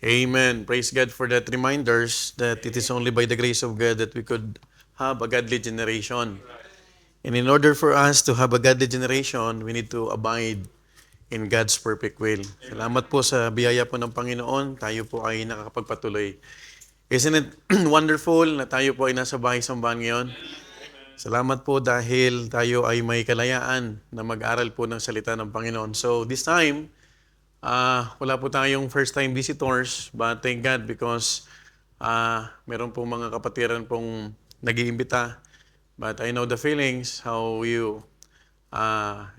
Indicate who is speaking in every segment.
Speaker 1: Amen. Praise God for that reminders that it is only by the grace of God that we could have a godly generation. And in order for us to have a godly generation, we need to abide in God's perfect will. Salamat po sa biyaya po ng Panginoon. Tayo po ay nakakapagpatuloy. Isn't it wonderful na tayo po ay nasa bahay sambahan ngayon? Salamat po dahil tayo ay may kalayaan na mag-aral po ng salita ng Panginoon. So this time, wala po tayong first-time visitors, but thank God because meron pong mga kapatiran pong nag-iimbita. But I know the feelings, how you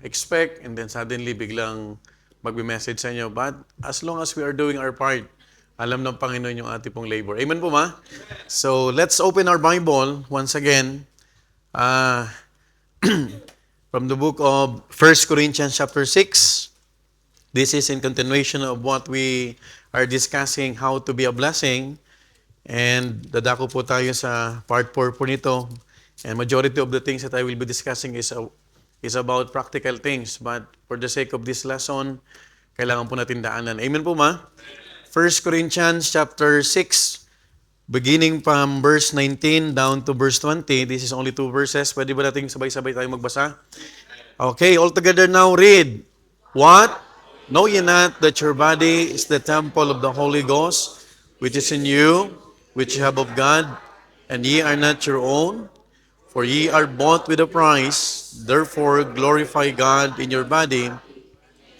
Speaker 1: expect, and then suddenly biglang magbe-message sa inyo. But as long as we are doing our part, alam ng Panginoon yung ating pong labor. Amen po ma? So let's open our Bible once again. From the book of 1 Corinthians chapter 6. This is in continuation of what we are discussing, how to be a blessing. And dadako po tayo sa part 4 po nito. And majority of the things that I will be discussing is about practical things. But for the sake of this lesson, kailangan po natin daanan. Amen po ma? 1 Corinthians chapter 6, beginning from verse 19 down to verse 20. This is only 2 verses. Pwede ba natin sabay-sabay tayo magbasa? Okay, all together now read. What? Know ye not that your body is the temple of the Holy Ghost, which is in you, which ye have of God, and ye are not your own? For ye are bought with a price, therefore glorify God in your body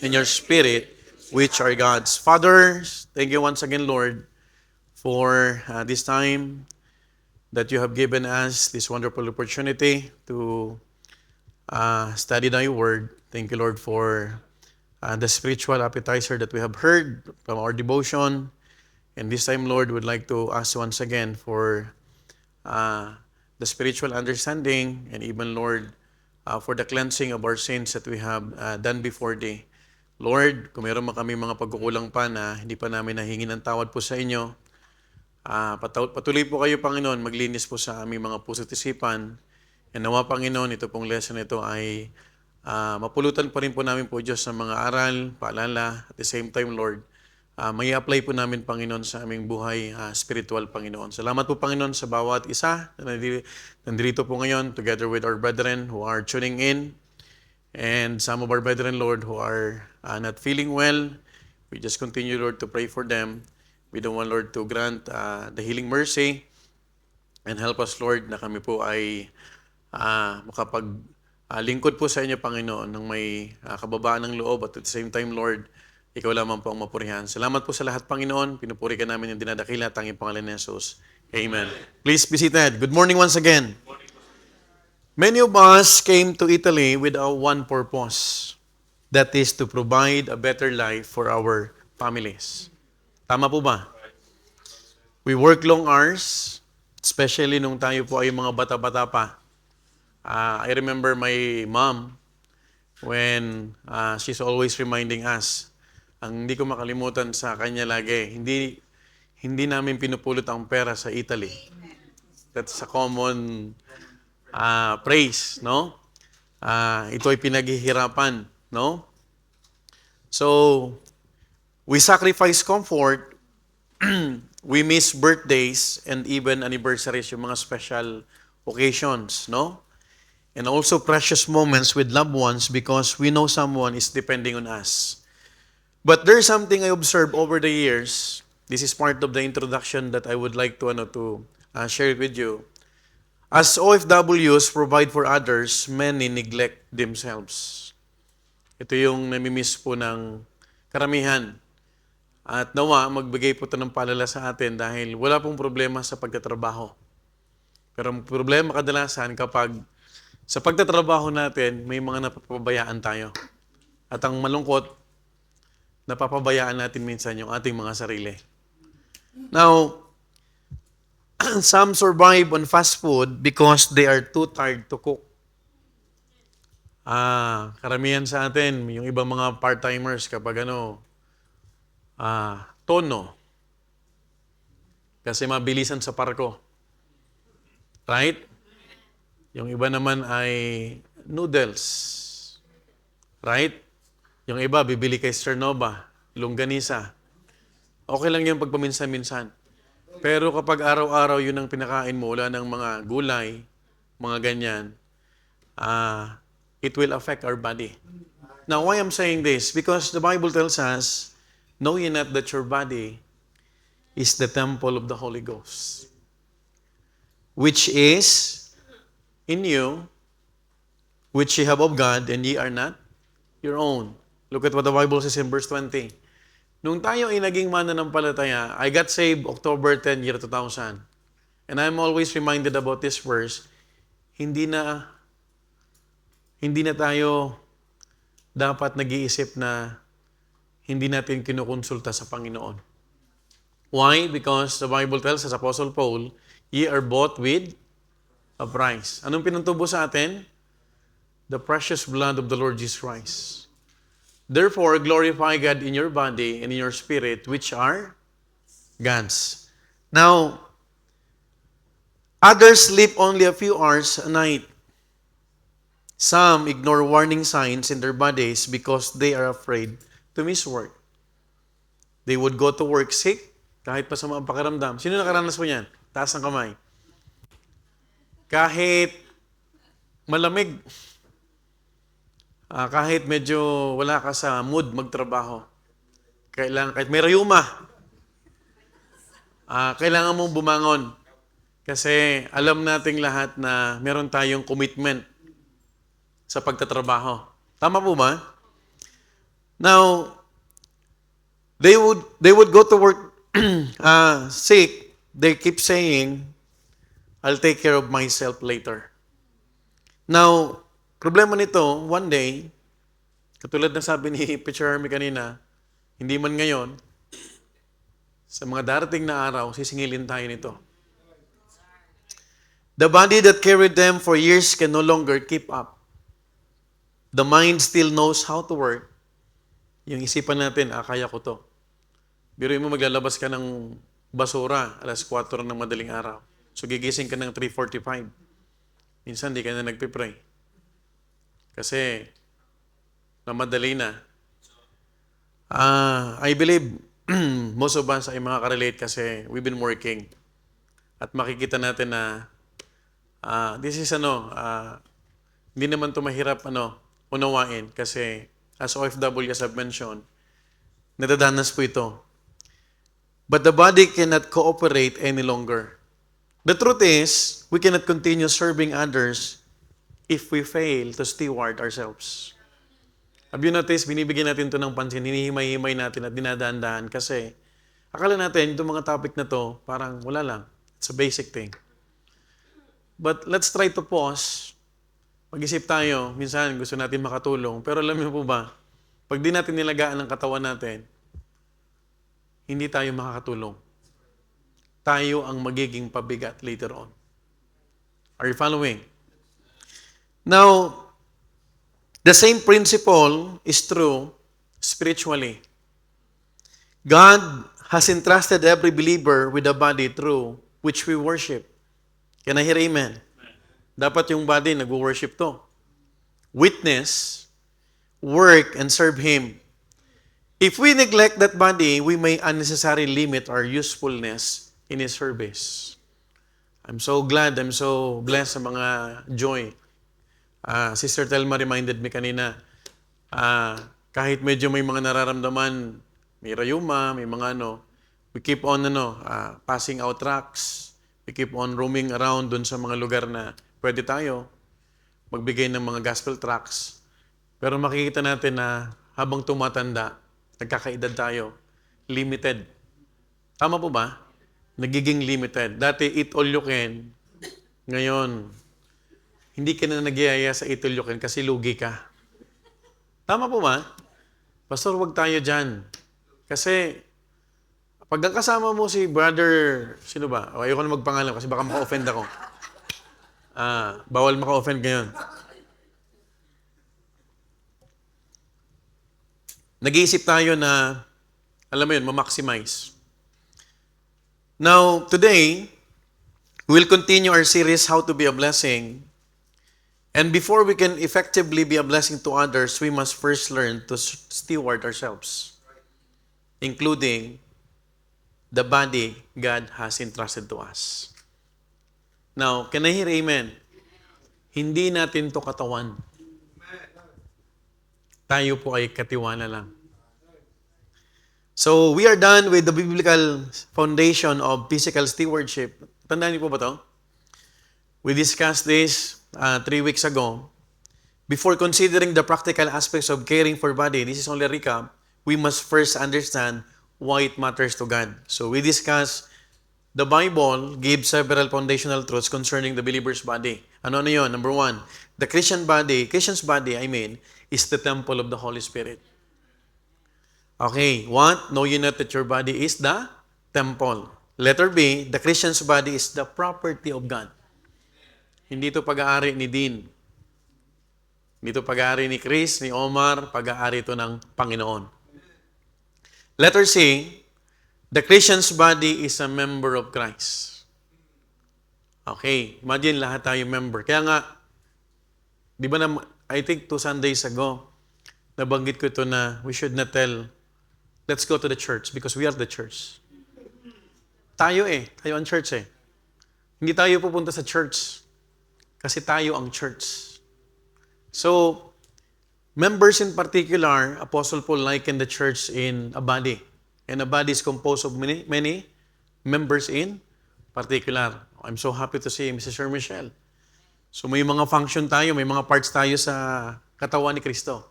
Speaker 1: and your spirit, which are God's. Father, thank you once again, Lord, for this time that you have given us this wonderful opportunity to study thy word. Thank you, Lord, for the spiritual appetizer that we have heard from our devotion. And this time, Lord, would like to ask once again for the spiritual understanding and even, Lord, for the cleansing of our sins that we have done before thee. Lord, kung meron man kami mga pagkukulang pa na hindi pa namin nahingi ng tawad po sa inyo, patuloy po kayo, Panginoon, maglinis po sa aming mga puso't isipan. And nawa, Panginoon, ito pong lesson ito ay mapulutan pa rin po namin po, Diyos, sa mga aral, paalala. At the same time, Lord, may apply po namin, Panginoon, sa aming buhay spiritual, Panginoon. Salamat po, Panginoon, sa bawat isa na nandito po ngayon together with our brethren who are tuning in. And some of our brethren, Lord, who are not feeling well, we just continue, Lord, to pray for them. We don't want, Lord, to grant the healing mercy and help us, Lord, na kami po ay lingkod po sa inyo, Panginoon, ng may kababaan ng loob at at the same time, Lord, ikaw lamang po ang mapurihan. Salamat po sa lahat, Panginoon. Pinupuri ka namin yung dinadakila, tanging pangalan ni Jesus. Amen. Please be seated. Good morning once again. Many of us came to Italy with one purpose. That is to provide a better life for our families. Tama po ba? We work long hours, especially nung tayo po ay mga bata-bata pa. I remember my mom when she's always reminding us. Ang hindi ko makalimutan sa kanya lagi, hindi namin pinupulot ang pera sa Italy. That's a common praise, no? Ito ay pinaghihirapan, no? So, we sacrifice comfort, we miss birthdays and even anniversaries, yung mga special occasions, no? And also precious moments with loved ones because we know someone is depending on us. But there's something I observed over the years. This is part of the introduction that I would like to share with you. As OFWs provide for others, many neglect themselves. Ito yung namimiss po ng karamihan. At nawa, magbigay po ito ng paalala sa atin dahil wala pong problema sa pagtatrabaho. Pero ang problema kadalasan kapag sa pagtatrabaho natin, may mga napapabayaan tayo. At ang malungkot, napapabayaan natin minsan yung ating mga sarili. Now, some survive on fast food because they are too tired to cook. Karamihan sa atin, yung ibang mga part-timers kapag tono. Kasi mabilisan sa parko. Right? Yung iba naman ay noodles. Right? Yung iba, bibili kay Cernova, longganisa. Okay lang yung pagpaminsan-minsan. Pero kapag araw-araw yun ang pinakain mo, wala ng mga gulay, mga ganyan, it will affect our body. Now, why I'm saying this? Because the Bible tells us, know ye not that your body is the temple of the Holy Ghost, which is in you, which ye have of God, and ye are not your own. Look at what the Bible says in verse 20. Nung tayo ay naging mananampalataya, I got saved October 10, year 2000. And I'm always reminded about this verse, hindi na tayo dapat nag-iisip na hindi natin kinukonsulta sa Panginoon. Why? Because the Bible tells us, Apostle Paul, ye are bought with a price. Anong pinuntubo sa atin? The precious blood of the Lord Jesus Christ. Therefore, glorify God in your body and in your spirit, which are God's. Now, others sleep only a few hours a night. Some ignore warning signs in their bodies because they are afraid to miss work. They would go to work sick, kahit pa sa mga pakiramdam. Sino nakaranas mo yan? Taas ng kamay. Kahit malamig, kahit medyo wala ka sa mood magtrabaho, kahit may rayuma, kailangan mong bumangon. Kasi alam nating lahat na meron tayong commitment sa pagtatrabaho. Tama po ba? Now, they would go to work sick. They keep saying, I'll take care of myself later. Now, problema nito, one day, katulad na sabi ni Preacher Hermie kanina, hindi man ngayon, sa mga darating na araw, sisingilin tayo nito. The body that carried them for years can no longer keep up. The mind still knows how to work. Yung isipan natin, kaya ko to. Biruin mo maglalabas ka ng basura, alas 4 ng madaling araw. So gigising ka ng 3:45. Minsan di ka na nagpipray. Kasi namadali na. I believe most of us ay makaka-relate kasi we've been working. At makikita natin na this is hindi naman ito mahirap unawain kasi as OFW, as I've mentioned, nadadanas po ito. But the body cannot cooperate any longer. The truth is, we cannot continue serving others if we fail to steward ourselves. Have you noticed, binibigyan natin ito ng pansin, hinihimay-himay natin at dinadaan-daan kasi akala natin itong mga topic na to parang wala lang. It's a basic thing. But let's try to pause. Pag-isip tayo, minsan gusto natin makatulong, pero alam niyo po ba, pag di natin nilagaan ang katawan natin, hindi tayo makakatulong. Tayo ang magiging pabigat later on. Are you following? Now, the same principle is true spiritually. God has entrusted every believer with a body through which we worship. Can I hear amen? Dapat yung body nag-worship to. Witness, work, and serve Him. If we neglect that body, we may unnecessarily limit our usefulness in His service. I'm so glad, I'm so blessed sa mga joy. Sister Telma reminded me kanina, kahit medyo may mga nararamdaman, may rayuma, may mga we keep on passing out tracts, we keep on roaming around dun sa mga lugar na pwede tayo magbigay ng mga gospel tracts. Pero makikita natin na habang tumatanda, nagkakaedad tayo, limited. Tama po ba? Nagiging limited. Dati, eat all you can. Ngayon, hindi ka na nagyayaya sa eat all you can kasi lugi ka. Tama po ba? Pastor, wag tayo dyan. Kasi, pag kasama mo si brother, sino ba? Ayoko na magpangalan kasi baka maka-offend ako. Bawal maka-offend ngayon. Nag-iisip tayo na, alam mo yun, ma-maximize. Now, today, we will continue our series, How to be a Blessing. And before we can effectively be a blessing to others, we must first learn to steward ourselves, including the body God has entrusted to us. Now, can I hear amen? Hindi natin to katawan. Tayo po ay katiwala lang. So, we are done with the biblical foundation of physical stewardship. Tandaan niyo po ba to? We discussed this 3 weeks ago. Before considering the practical aspects of caring for body, this is only a recap, we must first understand why it matters to God. So, we discussed the Bible gives several foundational truths concerning the believer's body. Ano yun? Number 1, the Christian's body, is the temple of the Holy Spirit. Okay, what? Know ye not that your body is the temple. Letter B, the Christian's body is the property of God. Hindi ito pag-aari ni Dean. Hindi ito pag-aari ni Chris, ni Omar, pag-aari ito ng Panginoon. Letter C, the Christian's body is a member of Christ. Okay, imagine lahat tayo member. Kaya nga, di ba na, I think 2 Sundays ago, nabanggit ko ito na we should not tell, let's go to the church because we are the church. Tayo ang church eh. Hindi tayo pupunta sa church kasi tayo ang church. So, members in particular, Apostle Paul likened the church in a body. And a body is composed of many members in particular. I'm so happy to see Mrs. Sir Michelle. So may mga function tayo, may mga parts tayo sa katawan ni Kristo.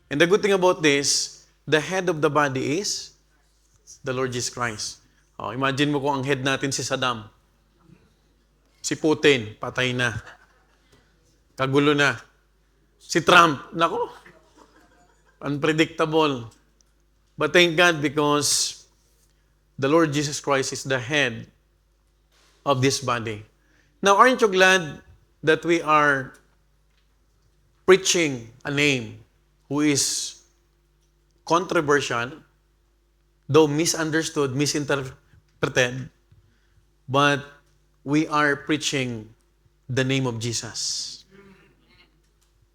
Speaker 1: And the good thing about this, the head of the body is the Lord Jesus Christ. Oh, imagine mo kung ang head natin si Saddam. Si Putin, patay na. Kagulo na. Si Trump, nako, unpredictable. But thank God because the Lord Jesus Christ is the head of this body. Now, aren't you glad that we are preaching a name who is controversial, though misunderstood, misinterpreted, but we are preaching the name of Jesus.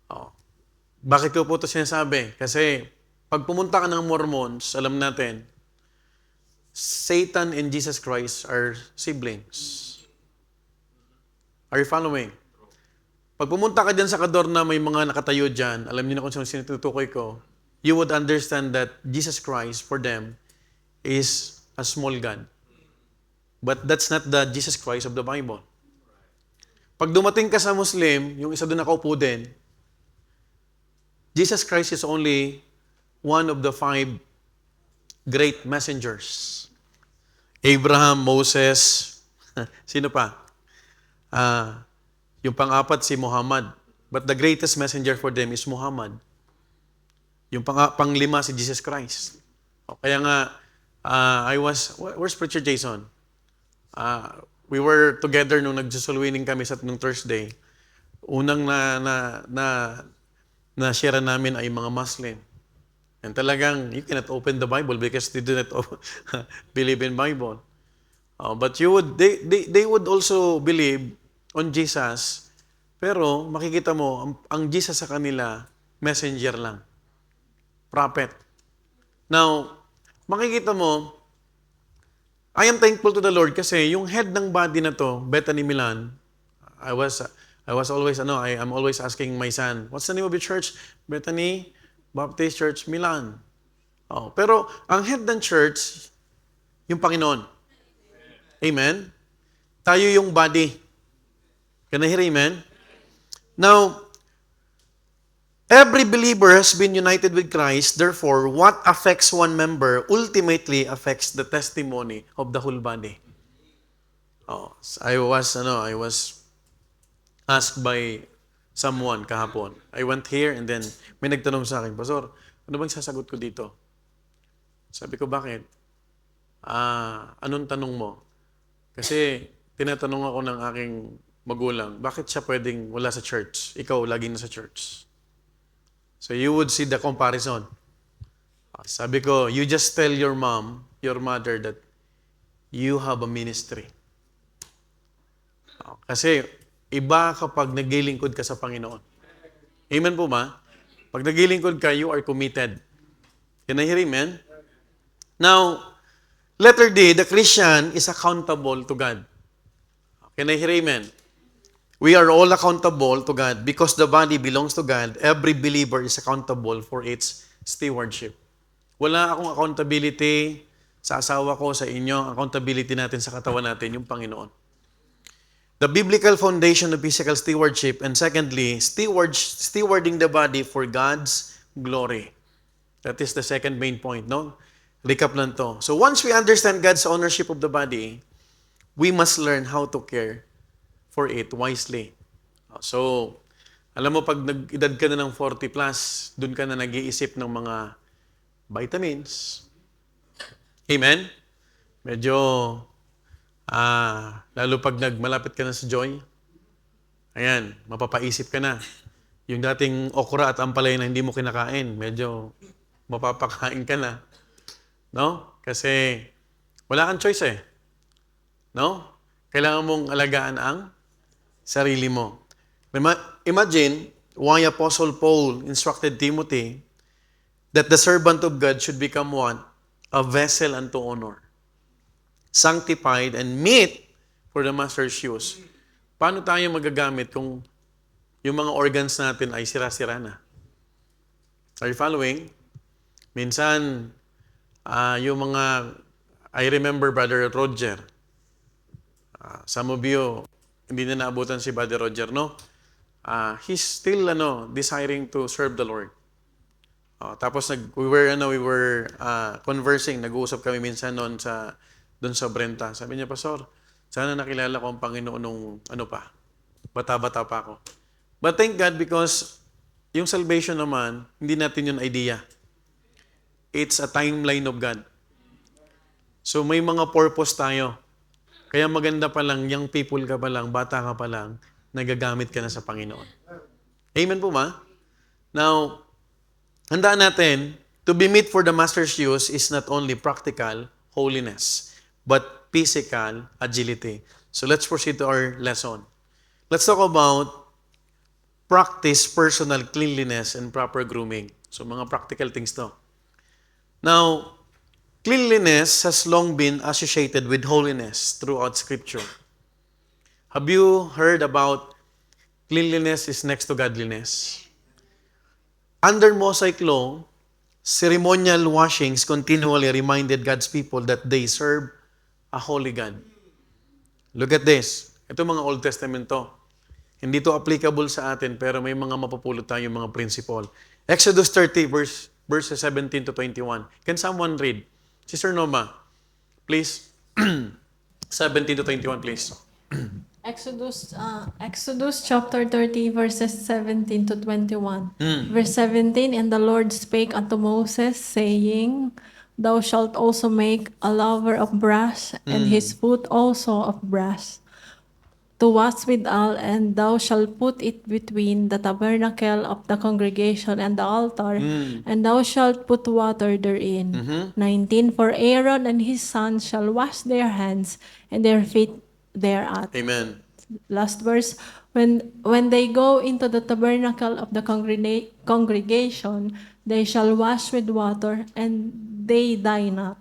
Speaker 1: Oh. Bakit ko po ito sinasabi? Kasi pag pumunta ka ng Mormons, alam natin, Satan and Jesus Christ are siblings. Are you following? Pag pumunta ka dyan sa kador na may mga nakatayo dyan, alam niyo na kung sino sinutukoy ko, you would understand that Jesus Christ, for them, is a small God. But that's not the Jesus Christ of the Bible. Pag dumating ka sa Muslim, yung isa doon nakaupo din, Jesus Christ is only one of the 5 great messengers. Abraham, Moses, sino pa? Yung pang-apat si Muhammad. But the greatest messenger for them is Muhammad. Yung pang-lima si Jesus Christ. O, kaya nga, where's Preacher Jason? We were together nung nag-soul-winning kami nung Thursday. Unang na-share namin ay mga Muslim. And talagang, you cannot open the Bible because they do not believe in Bible. But they would also believe on Jesus, pero makikita mo, ang Jesus sa kanila, messenger lang. Prophet. Now, makikita mo, I am thankful to the Lord kasi yung head ng body na to, Bethany Milan, I am always asking my son, what's the name of your church? Bethany Baptist Church Milan. Oh, pero ang head ng church, yung Panginoon. Amen? Tayo yung body. Can I hear amen? Now, every believer has been united with Christ. Therefore, what affects one member ultimately affects the testimony of the whole body. Oh, I was asked by someone kahapon. I went here and then may nagtanong sa akin, Pastor, ano bang sasagot ko dito? Sabi ko, bakit? Anong tanong mo? Kasi tinatanong ako ng aking magulang, bakit siya pwedeng wala sa church? Ikaw, lagi na sa church. So you would see the comparison. Sabi ko, you just tell your mother that you have a ministry. Kasi iba kapag naglilingkod ka sa Panginoon. Amen po ba? Pag naglilingkod ka, you are committed. Can I hear amen? Now, Letter D, the Christian is accountable to God. Can I hear amen? We are all accountable to God because the body belongs to God. Every believer is accountable for its stewardship. Wala akong accountability sa asawa ko, sa inyo. Accountability natin sa katawan natin, yung Panginoon. The biblical foundation of physical stewardship, and secondly, stewarding the body for God's glory. That is the second main point, no? Recap lang to. So once we understand God's ownership of the body, we must learn how to care for it wisely. So, alam mo, pag nag-edad ka na ng 40 plus, dun ka na nag-iisip ng mga vitamins. Amen? Medyo, lalo pag malapit ka na sa Joy, ayan, mapapaisip ka na. Yung dating okra at ampalaya na hindi mo kinakain, medyo mapapakain ka na. No? Kasi wala kang choice eh. No? Kailangan mong alagaan ang sarili mo. Imagine why Apostle Paul instructed Timothy that the servant of God should become what? A vessel unto honor. Sanctified and meet for the master's use. Paano tayo magagamit kung yung mga organs natin ay sira-sira na? Are you following? Minsan, yung mga, I remember Brother Roger. Some of you, hindi na naabutan si Brother Roger, no? He's still, desiring to serve the Lord. Tapos we were conversing, nag-uusap kami minsan doon sa Brenta. Sabi niya, Pastor, sana nakilala ko ang Panginoon nung bata-bata pa ako. But thank God because yung salvation naman, hindi natin yun idea. It's a timeline of God. So may mga purpose tayo. Kaya maganda pa lang, young people ka pa lang, bata ka pa lang, nagagamit ka na sa Panginoon. Amen po ba? Now, handaan natin, to be meet for the master's use is not only practical holiness, but physical agility. So let's proceed to our lesson. Let's talk about practice personal cleanliness and proper grooming. So mga practical things to. Now, cleanliness has long been associated with holiness throughout Scripture. Have you heard about cleanliness is next to godliness? Under Mosaic law, ceremonial washings continually reminded God's people that they serve a holy God. Look at this. Ito mga Old Testament to. Hindi to applicable sa atin, pero may mga mapupulot tayong mga principle. Exodus 30, verses 17 to 21. Can someone read? Sister Noma, please. 17 to 21, please.
Speaker 2: Exodus chapter 30, verses 17 to 21. Verse 17, And the Lord spake unto Moses, saying, Thou shalt also make a laver of brass, and his foot also of brass, to wash withal, and thou shalt put it between the tabernacle of the congregation and the altar, and thou shalt put water therein. 19, For Aaron and his sons shall wash their hands and their feet thereat.
Speaker 1: Amen.
Speaker 2: Last verse, when they go into the tabernacle of the congregation, they shall wash with water, and they die not.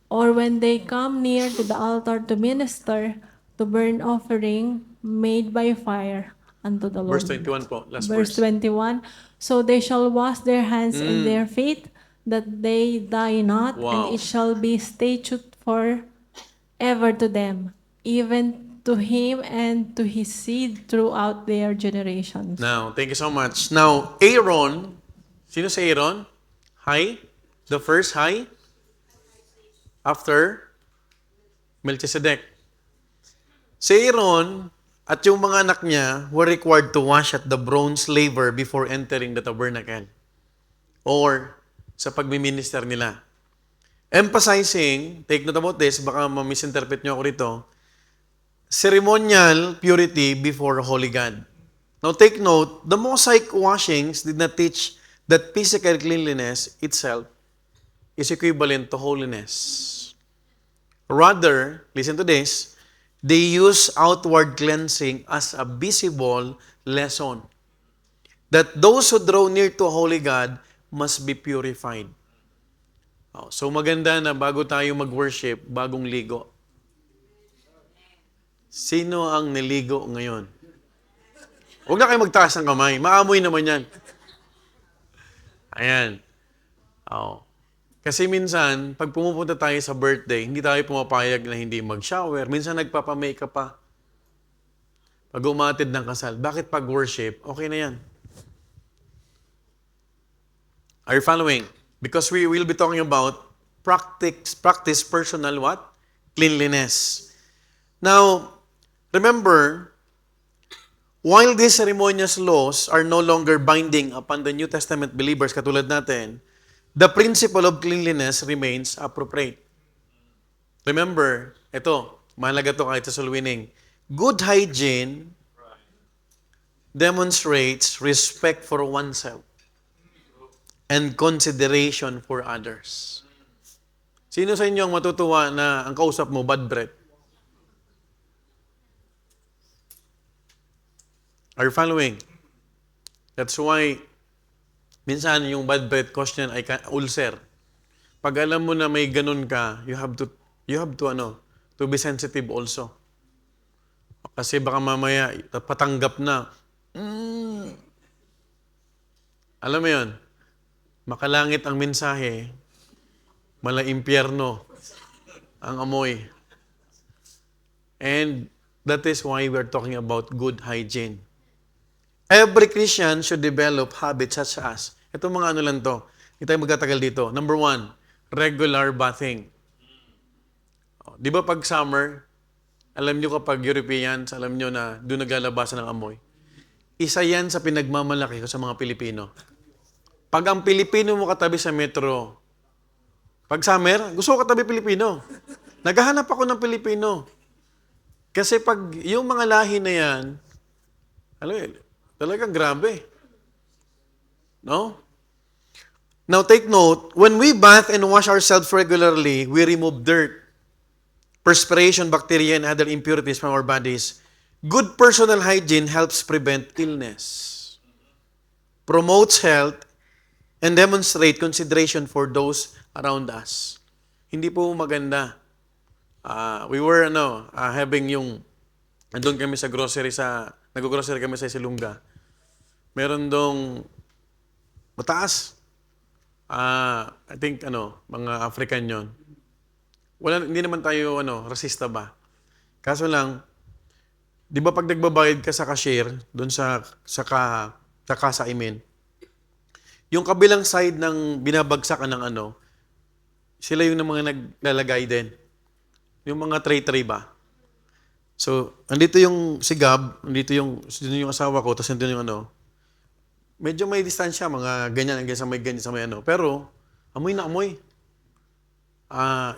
Speaker 2: Or when they come near to the altar to minister, to burn offering made by fire unto the Lord.
Speaker 1: Verse 21 po, last
Speaker 2: Verse
Speaker 1: verse.
Speaker 2: 21, So they shall wash their hands and their feet, that they die not,
Speaker 1: Wow.
Speaker 2: and it shall be statute for ever to them, even to him and to his seed throughout their generations.
Speaker 1: Now, thank you so much. Now, Aaron, sino si Aaron? High? The first high? After Melchizedek. Si Aaron at yung mga anak niya were required to wash at the bronze laver before entering the tabernacle or sa pagmiminister nila. Emphasizing, take note about this, baka ma-misinterpret nyo ako rito, ceremonial purity before holy God. Now take note, the Mosaic washings did not teach that physical cleanliness itself is equivalent to holiness. Rather, listen to this, they use outward cleansing as a visible lesson that those who draw near to a holy God must be purified. So maganda na bago tayo mag-worship, bagong ligo. Sino ang niligo ngayon? Huwag na kayo magtaas ng kamay. Maamoy naman yan. Ayan. Oh. Kasi minsan, pag pumupunta tayo sa birthday, hindi tayo pumapayag na hindi mag-shower. Minsan nagpapamake pa. Pag umatid ng kasal. Bakit pag worship, okay na yan? Are you following? Because we will be talking about practice personal what? Cleanliness. Now, remember, while these ceremonious laws are no longer binding upon the New Testament believers katulad natin, the principle of cleanliness remains appropriate. Remember, ito, mahalaga to kahit sa soul winning. Good hygiene demonstrates respect for oneself and consideration for others. Sino sa inyo ang matutuwa na ang kausap mo, bad breath? Are you following? That's why, minsan yung bad breath cause niyan ay ulcer. Pag alam mo na may ganun ka, you have to be sensitive also. Kasi baka mamaya patanggap na. Alam mo yun, makalangit ang mensahe, mala impyerno ang amoy. And that is why we're talking about good hygiene. Every Christian should develop habits such as, ito mga ano lang to, hindi tayo magtatagal dito. Number 1, regular bathing. Di ba pag summer, alam nyo kapag Europeans, alam nyo na doon naglalabasan ng amoy. Isa yan sa pinagmamalaki ko sa mga Pilipino. Pag ang Pilipino mo katabi sa metro, pag summer, gusto ko katabi Pilipino. Naghahanap ako ng Pilipino. Kasi pag yung mga lahi na yan, alam mo, talagang grabe. No? Now take note, when we bath and wash ourselves regularly, we remove dirt, perspiration, bacteria, and other impurities from our bodies. Good personal hygiene helps prevent illness, promotes health, and demonstrate consideration for those around us. Hindi po maganda. We were having yung, andun kami sa grocery nag-grocery kami sa Isilunga. Meron dong mataas. I think mga African yon. Hindi naman tayo rasista ba? Kaso lang, 'di ba pag nagbabayad ka sa cashier doon sa Casa Imin, yung kabilang side ng binabagsakan ng sila yung mga naglalagay din. Yung mga tray-tray ba? So, andito yung si Gab, andito yung asawa ko, tapos andito yung medyo may distansya, mga ganyan, sa may pero, amoy na amoy.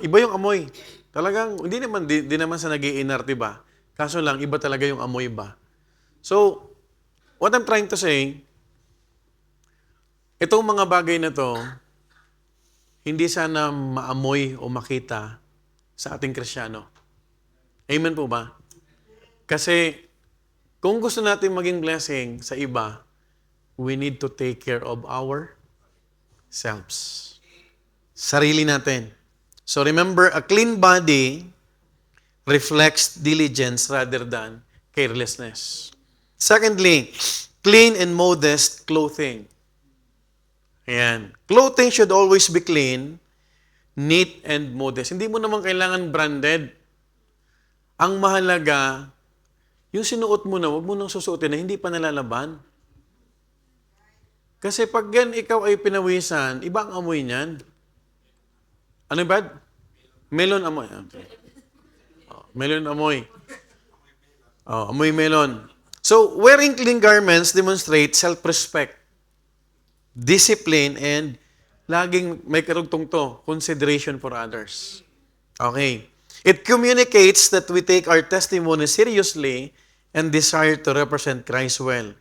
Speaker 1: Iba yung amoy. Talagang, hindi naman sa nag-iinarte ba? Kaso lang, iba talaga yung amoy ba? So, what I'm trying to say, itong mga bagay na to, hindi sana maamoy o makita sa ating Kristiyano. Amen po ba? Kasi, kung gusto natin maging blessing sa iba, we need to take care of ourselves. Sarili natin. So remember, a clean body reflects diligence rather than carelessness. Secondly, clean and modest clothing. Ayan. Clothing should always be clean, neat, and modest. Hindi mo naman kailangan branded. Ang mahalaga, yung sinuot mo na, huwag mo nang susuotin na hindi pa nalalaban. Kasi pag yan ikaw ay pinawisan, iba ang amoy niyan. Ano ba? Melon amoy. Okay. Melon amoy. Amoy melon. So, wearing clean garments demonstrates self-respect, discipline, and laging may karugtong to, consideration for others. Okay. It communicates that we take our testimony seriously and desire to represent Christ well.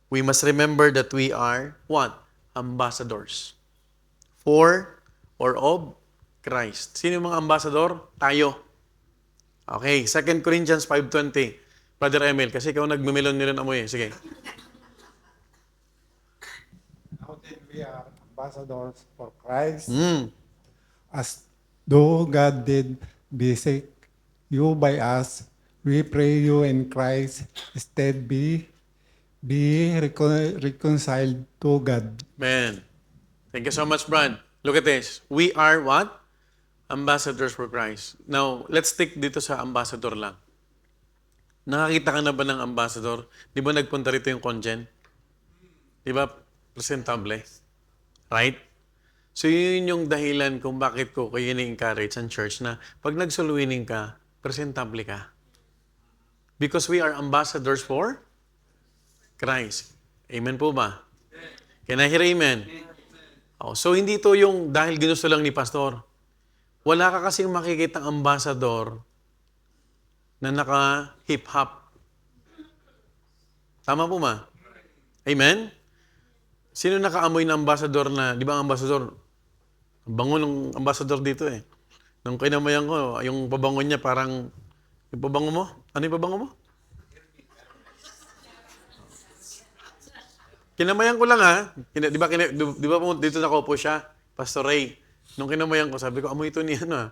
Speaker 1: We must remember that we are what? Ambassadors. For or of Christ. Sino yung mga ambassador? Tayo. Okay, 2 Corinthians 5:20. Brother Emil, kasi ikaw nagmimilon-milon amoy. Sige.
Speaker 3: Now then we are ambassadors for Christ, as though God did visit you by us. We pray you in Christ instead be reconciled to God.
Speaker 1: Man. Thank you so much, Brad. Look at this. We are what? Ambassadors for Christ. Now, let's stick dito sa ambassador lang. Nakakita ka na ba ng ambassador? Di ba nagpunta rito yung congen? Di ba? Presentable. Right? So, yun yung dahilan kung bakit ko kayo ni-encourage ang church na pag nag-solowining ka, presentable ka. Because we are ambassadors for Christ. Amen po ba? Can I hear amen? Oh, so, hindi to yung dahil ginusto lang ni pastor. Wala ka kasing makikita ambassador na naka-hip-hop. Tama po ba? Amen? Sino nakaamoy ng ambassador na, di ba ang ambassador, ang bango ng ambassador dito eh. Nung kinamayan ko, yung pabango niya parang, yung pabango mo? Ano yung pabango mo? Kinamayan ko lang ha. Di ba, dito nakaupo siya? Pastor Ray. Nung kinamayan ko, sabi ko, amoy ito ni ano ha.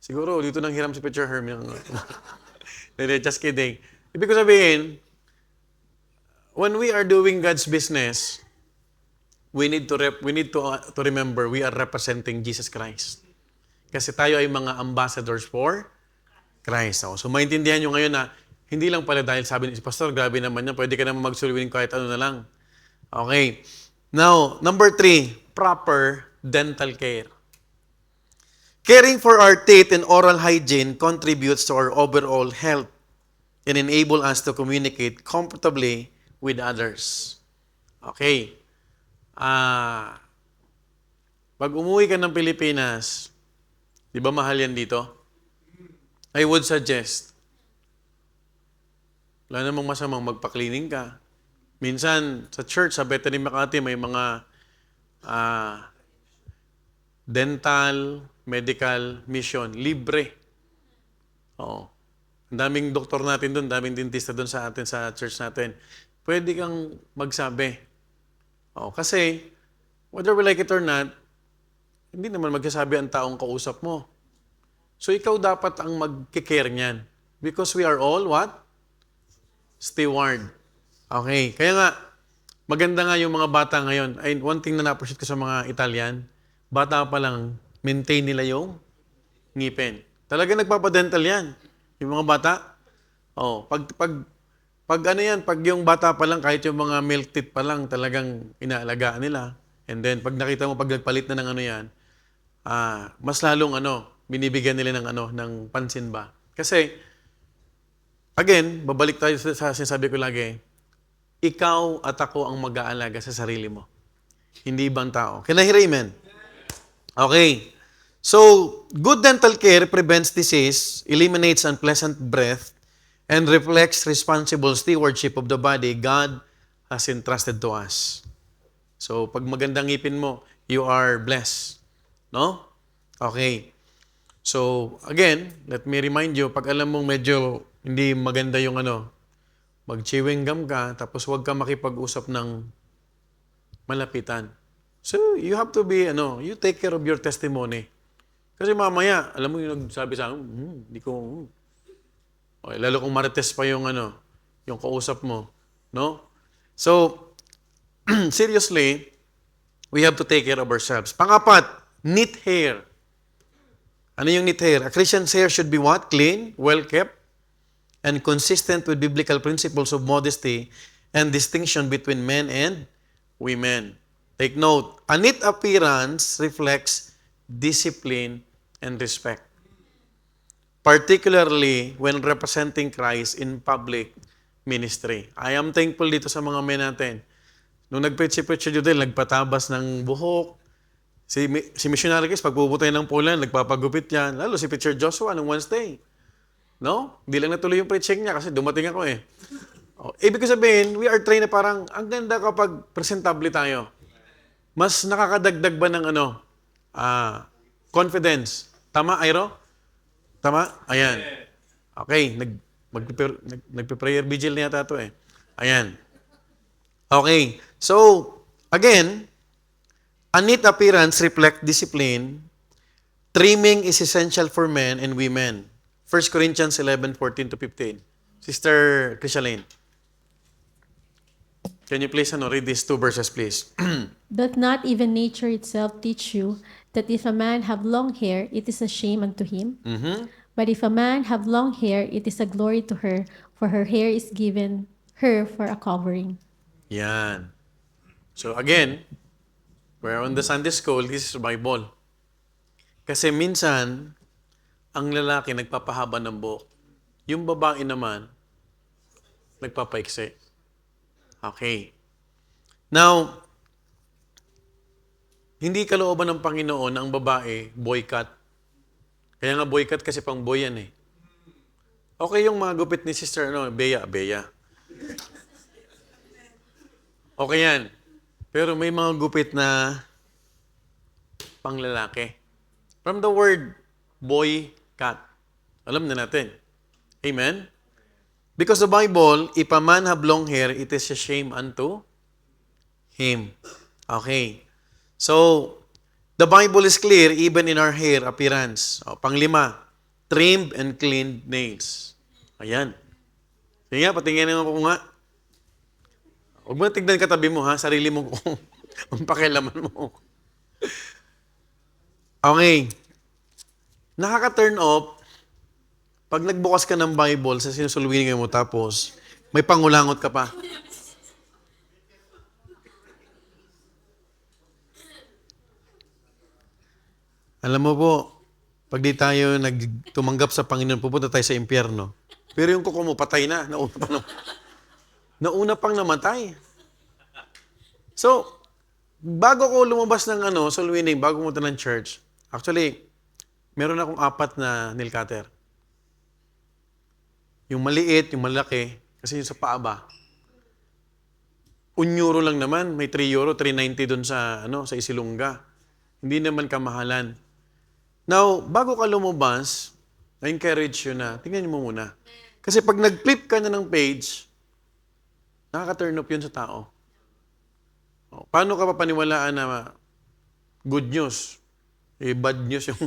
Speaker 1: Siguro, dito nang hiram si Picture Herm. Just kidding. Ibig ko sabihin, when we are doing God's business, we need to remember we are representing Jesus Christ. Kasi tayo ay mga ambassadors for Christ. So maintindihan nyo ngayon na hindi lang pala dahil sabi ni Pastor, grabe naman yan, pwede ka naman mag-solowining kahit ano na lang. Okay. Now, number 3, proper dental care. Caring for our teeth and oral hygiene contributes to our overall health and enable us to communicate comfortably with others. Okay. Pag umuwi ka ng Pilipinas, di ba mahal yan dito? I would suggest, wala namang masamang magpa-cleaning ka. Minsan, sa church, sa Bethany Makati, may mga dental, medical mission, libre. Oo. Ang daming doktor natin doon, daming dentista doon sa atin, sa church natin. Pwede kang magsabi. Oo. Kasi, whether we like it or not, hindi naman magsasabi ang taong kausap mo. So, ikaw dapat ang mag-care niyan. Because we are all what? Steward. Okay. Kaya nga, maganda nga yung mga bata ngayon. Ay, one thing na na-appreciate ko sa mga Italian, bata pa lang, maintain nila yung ngipin. Talaga nagpapadental yan. Yung mga bata. Oh, pag ano yan, pag yung bata pa lang, kahit yung mga milk teeth pa lang, talagang inaalagaan nila. And then, pag nakita mo, pag nagpalit na ng ano yan, mas lalong binibigyan nila ng pansin ba. Kasi, again, babalik tayo sa sinasabi ko lagi, ikaw at ako ang mag-aalaga sa sarili mo. Hindi ibang tao. Can I hear amen? Okay. So, good dental care prevents disease, eliminates unpleasant breath, and reflects responsible stewardship of the body God has entrusted to us. So, pag magandang ngipin mo, you are blessed. No? Okay. So, again, let me remind you, pag alam mong medyo hindi maganda yung mag-chewing gum ka, tapos huwag ka makipag-usap ng malapitan. So, you have to be, you take care of your testimony. Kasi mamaya, alam mo yung nagsabi sa akin, hindi ko, okay, lalo kung marites pa yung yung kausap mo. No? So, seriously, we have to take care of ourselves. Pangapat, neat hair. Ano yung neat hair? A Christian's hair should be what? Clean, well-kept, and consistent with biblical principles of modesty and distinction between men and women. Take note, a neat appearance reflects discipline and respect. Particularly when representing Christ in public ministry. I am thankful dito sa mga men natin. Nung nag-preach si Judel, nagpatabas ng buhok. Si Missionary Chris, pagpuputay ng pulan, nagpapagupit yan. Lalo si Preacher Joshua nung Wednesday. No? Hindi lang natuloy yung preaching niya kasi dumating ako eh. Ibig sabihin, we are trained na parang ang ganda kapag presentable tayo. Mas nakakadagdag ba ng confidence? Tama, Airo? Tama? Ayan. Okay, nagpe-prayer vigil na yata ito eh. Ayan. Okay. So, again, a neat appearance reflects discipline trimming is essential for men and women. 1 Corinthians 11:14-15. Sister Krishaline, can you please read these two verses, please?
Speaker 4: Doth not even nature itself teach you that if a man have long hair, it is a shame unto him? But if a man have long hair, it is a glory to her, for her hair is given her for a covering.
Speaker 1: Yan. So again, we're on the Sunday school, this is Bible. Kasi minsan, ang lalaki nagpapahaba ng buhok. Yung babae naman, nagpapaiksi. Okay. Now, hindi kalooban ng Panginoon ang babae boycott. Kaya nga boycott kasi pang boy yan eh. Okay yung mga gupit ni Sister Bea. Okay yan. Pero may mga gupit na panglalaki. From the word boycott. Alam na natin. Amen? Because the Bible, if a man have long hair, it is a shame unto him. Okay. So, the Bible is clear even in our hair appearance. Panglima, trimmed and cleaned nails. Ayan. Sige nga, patingin naman ko nga. Huwag mo tignan katabi mo ha, sarili mo kung ang pakialaman mo. Okay. Nakaka-turn off pag nagbukas ka ng Bible sa sinusulwingin mo tapos may pangulangot ka pa. Alam mo po, pag di tayo tumanggap sa Panginoon, pupunta tayo sa impyerno. Pero yung kuko mo, patay na. Nauna pang namatay. So, bago ko lumabas ng sulwining, bago pumunta ng church, actually, meron akong 4 na nail cutter. Yung maliit, yung malaki, kasi yung sa paaba. €1 lang naman, may €3, 390 doon sa Isilunga. Hindi naman kamahalan. Now, bago ka lumabas, na-encourage yun na, tingnan mo muna. Kasi pag nag-flip ka na ng page, nakaka-turn off yun sa tao. Paano ka papaniwalaan na good news? Bad news yung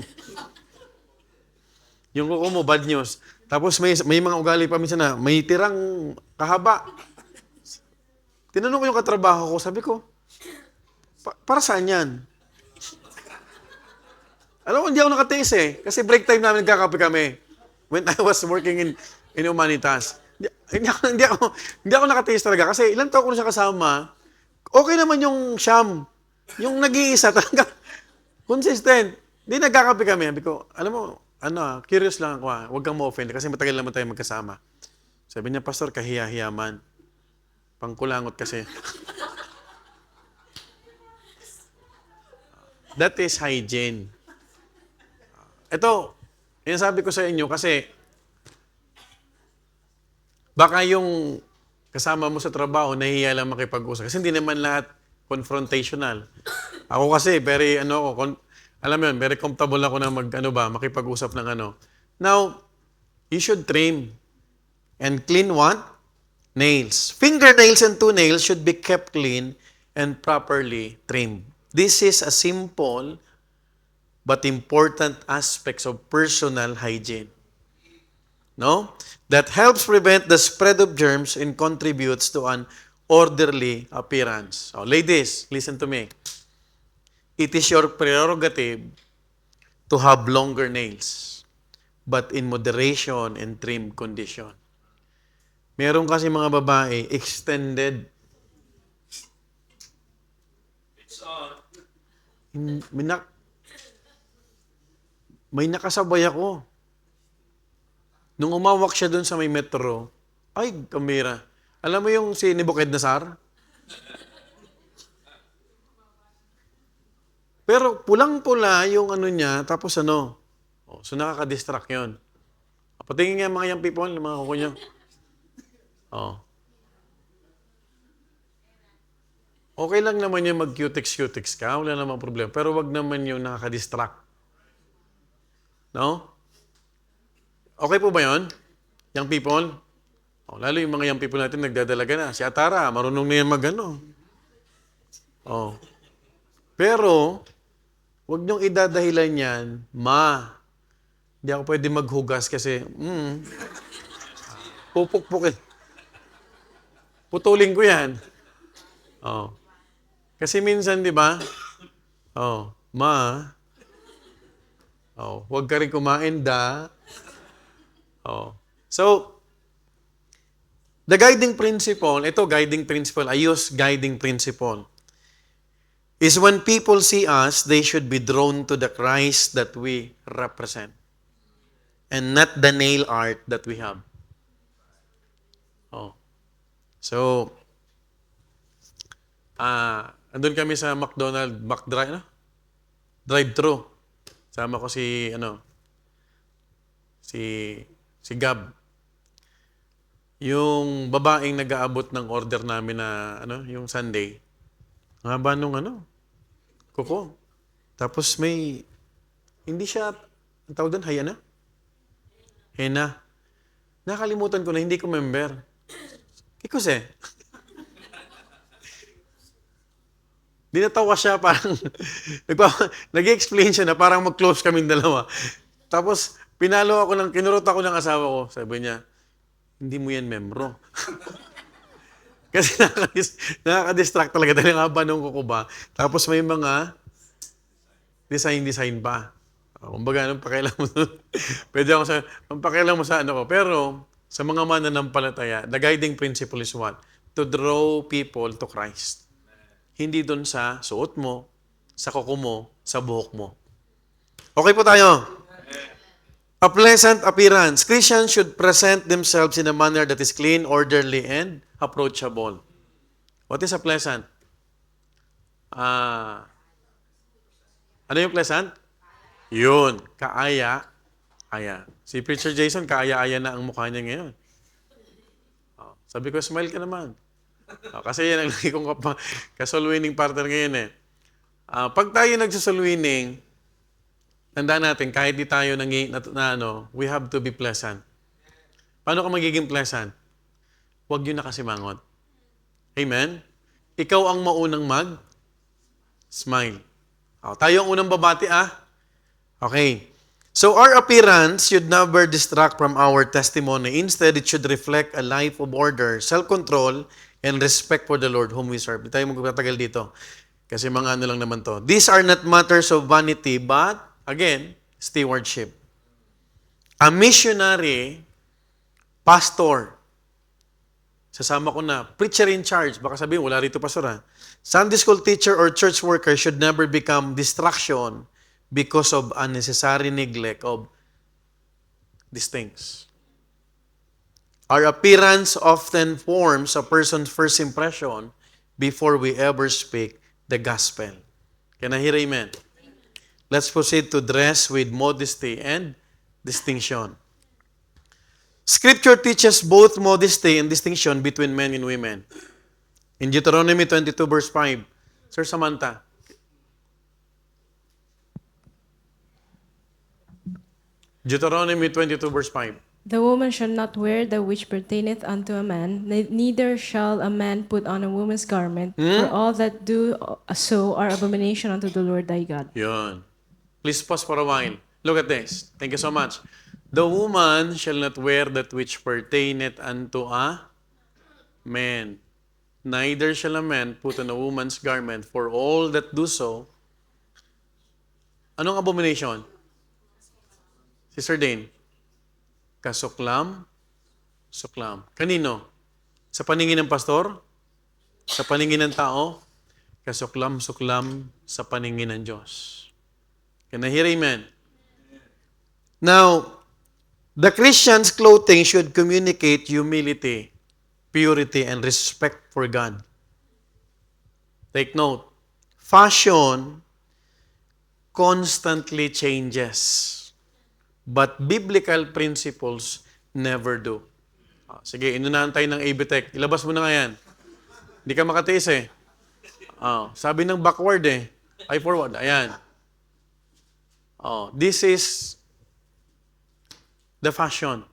Speaker 1: yung kuko mo, bad news. Tapos may mga ugali pa minsan na may tirang kahaba. Tinanong ko yung katrabaho ko, sabi ko, para saan yan? Alam mo, hindi ako nakatiis eh. Kasi break time namin nagkakape kami. When I was working in Humanitas. Hindi ako nakatiis talaga. Kasi ilang taon ko na siya kasama, okay naman yung siyam. Yung nag-iisa talaga. Consistent. Hindi nagkakape kami. Sabi ko, alam mo, curious lang ako huwag kang ma-offend kasi matagal naman tayo magkasama. Sabi niya, Pastor, kahiya-hiya man. Pangkulangot kasi. That is hygiene. Ito, yung sabi ko sa inyo kasi baka yung kasama mo sa trabaho, nahihiya lang makipag-usap. Kasi hindi naman lahat confrontational. Ako kasi, very very comfortable ako na makipag-usap ng Now, you should trim and clean what? Nails. Fingernails and toenails should be kept clean and properly trimmed. This is a simple but important aspects of personal hygiene. No? That helps prevent the spread of germs and contributes to an orderly appearance. So, ladies, listen to me. It is your prerogative to have longer nails, but in moderation and trim condition. Meron kasi mga babae, extended. May nakasabay ako. Nung umawak siya doon sa may metro, ay, kamera. Alam mo yung si Nebuchadnezzar? Pero pulang-pula yung niya, tapos so nakaka-distract yun. Patingin nga mga young people, mga kuko nyo. Okay lang naman yung mag-cutex ka, wala namang problema. Pero wag naman yung nakaka-distract. No? Okay po ba yun? Young people? Lalo yung mga young people natin nagdadalaga na. Si Atara, marunong na yan Pero, Huwag niyong idadahilan yan, Ma, hindi ako pwede maghugas kasi, pupukpukin. Putulin ko yan. Oh. Kasi minsan, di ba? Oh, Ma, huwag ka rin kumain, da. Oh. So, the guiding principle, I use guiding principle, is when people see us, they should be drawn to the Christ that we represent and not the nail art that we have. Oh. So, andun kami sa McDonald's, drive-thru. Sama ko si Gab. Yung babaeng nag-aabot ng order namin na, yung Sunday, ang haba nung kuko. Tapos hindi siya, ang tawag doon, Hena. Nakalimutan ko na, hindi ko member. Kikos Dinatawa siya, parang, nag-explain siya na parang mag-close kaming dalawa. Tapos, kinurot ako ng asawa ko. Sabi niya, hindi mo yan membro. Kasi nakaka-distract talaga dahil ang haba nung kuko ba. Tapos may mga design pa. Kumbaga, anong pakialam mo? Pwede ako ang pakialam mo sa ko. Pero, sa mga mananampalataya, the guiding principle is what? To draw people to Christ. Hindi doon sa suot mo, sa kuko mo, sa buhok mo. Okay po tayo. A pleasant appearance. Christians should present themselves in a manner that is clean, orderly, and approachable. What is a pleasant? Ano yung pleasant? Yun. Kaaya-aya. Si Preacher Jason, kaaya-aya na ang mukha niya ngayon. Sabi ko, smile ka naman. Kasi yan ang lagi kong kasol-winning partner ngayon Pag tayo nagsasol-winning, tandaan natin, kahit di tayo we have to be pleasant. Paano ka magiging pleasant? Huwag yun nakasimangot. Amen? Ikaw ang maunang mag-smile. Tayo ang unang babati, Okay. So our appearance should never distract from our testimony. Instead, it should reflect a life of order, self-control, and respect for the Lord whom we serve. Hindi tayo magpapatagal dito. Kasi mga lang naman to. These are not matters of vanity, but, again, stewardship. A missionary, pastor, sasama ko na, preacher in charge, baka sabihin, wala rito pastor Sunday school teacher or church worker should never become distraction because of unnecessary neglect of these things. Our appearance often forms a person's first impression before we ever speak the gospel. Can I hear amen? Let's proceed to dress with modesty and distinction. Scripture teaches both modesty and distinction between men and women. In Deuteronomy 22 verse 5, Sir Samantha. Deuteronomy 22 verse 5.
Speaker 2: The woman shall not wear that which pertaineth unto a man, neither shall a man put on a woman's garment, for all that do so are abomination unto the Lord thy God.
Speaker 1: Yun. Please pause for a while. Look at this. Thank you so much. The woman shall not wear that which pertaineth unto a man. Neither shall a man put on a woman's garment, for all that do so. Anong abomination? Sister Dane? Kasuklam? Suklam. Kanino? Sa paningin ng pastor? Sa paningin ng tao? Kasuklam-suklam sa paningin ng Diyos. Can I hear amen? Now, the Christian's clothing should communicate humility, purity, and respect for God. Take note. Fashion constantly changes. But biblical principles never do. Sige, inunahan tayo ng ABTech. Ilabas mo na nga yan. Hindi ka makatiis sabi ng backward ay forward. Ayan. This is the fashion.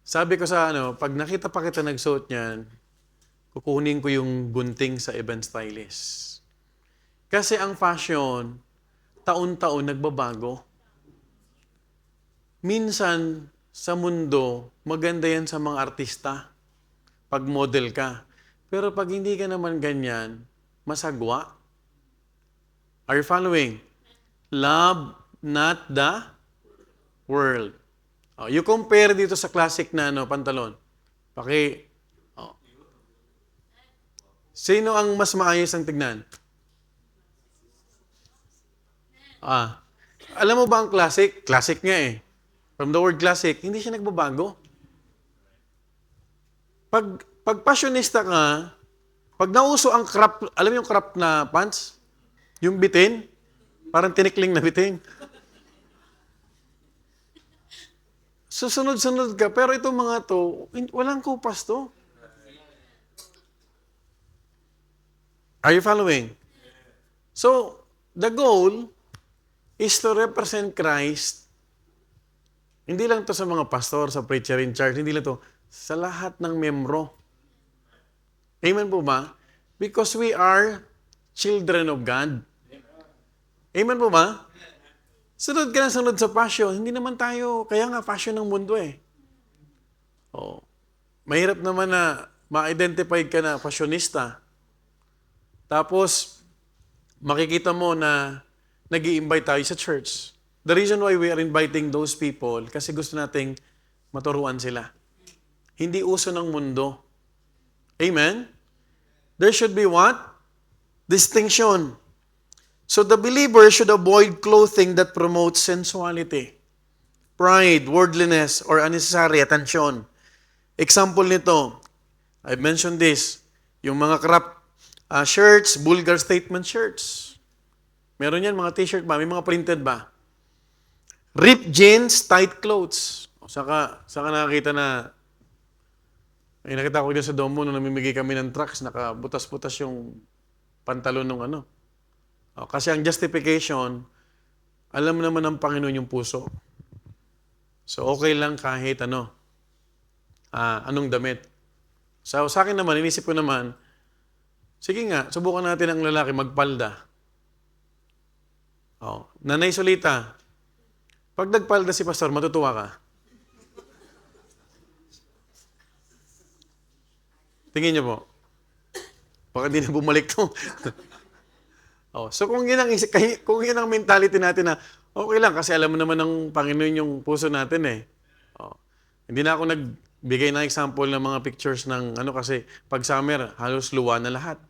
Speaker 1: Sabi ko sa pag nakita pa kita nagsuot niyan, kukunin ko yung gunting sa event stylist. Kasi ang fashion, taon-taon nagbabago. Minsan, sa mundo, maganda yan sa mga artista. Pag model ka. Pero pag hindi ka naman ganyan, masagwa. Are you following? Love not the world. Oh, you compare dito sa classic na pantalon. Oh. Sino ang mas maayos ang tignan? Alam mo ba ang classic? Classic nga eh. From the word classic, hindi siya nagbabago. Pag fashionista ka, pag nauso ang crop, alam mo yung crop na pants? Yung bitin? Parang tinikling na bitin. Susunod-sunod ka, pero itong mga to, walang kupas to. Are you following? So, the goal is to represent Christ. Hindi lang to sa mga pastor, sa preacher in charge, hindi lang to sa lahat ng membro. Amen po ba? Because we are children of God. Amen po ba? Sunod ka na sunod sa passion. Hindi naman tayo, kaya nga passion ng mundo eh. Oh. Mahirap naman na ma-identify ka na fashionista. Tapos, makikita mo na nag-i-invite tayo sa church. The reason why we are inviting those people, kasi gusto nating maturuan sila. Hindi uso ng mundo. Amen? There should be what? Distinction. So the believer should avoid clothing that promotes sensuality, pride, worldliness, or unnecessary attention. Example nito, I mentioned this, yung mga crop shirts, vulgar statement shirts. Meron yan, mga t-shirt ba? May mga printed ba? Ripped jeans, tight clothes. Saka nakakita na, nakita ko dito sa Domo nung namimigay kami ng trucks, nakabutas-butas yung pantalon ng ano. Kasi ang justification, alam naman ng Panginoon yung puso. So okay lang kahit anong damit. So sa akin naman, inisip ko naman, sige nga, subukan natin ang lalaki magpalda. Nanay Solita, pag nagpalda si Pastor, matutuwa ka? Tingin niyo po. Baka hindi na bumalik to. So kung yun ang mentality natin na okay lang kasi alam mo naman ng Panginoon yung puso natin eh. Hindi na ako nagbigay ng example ng mga pictures ng kasi pag summer, halos luwa na lahat.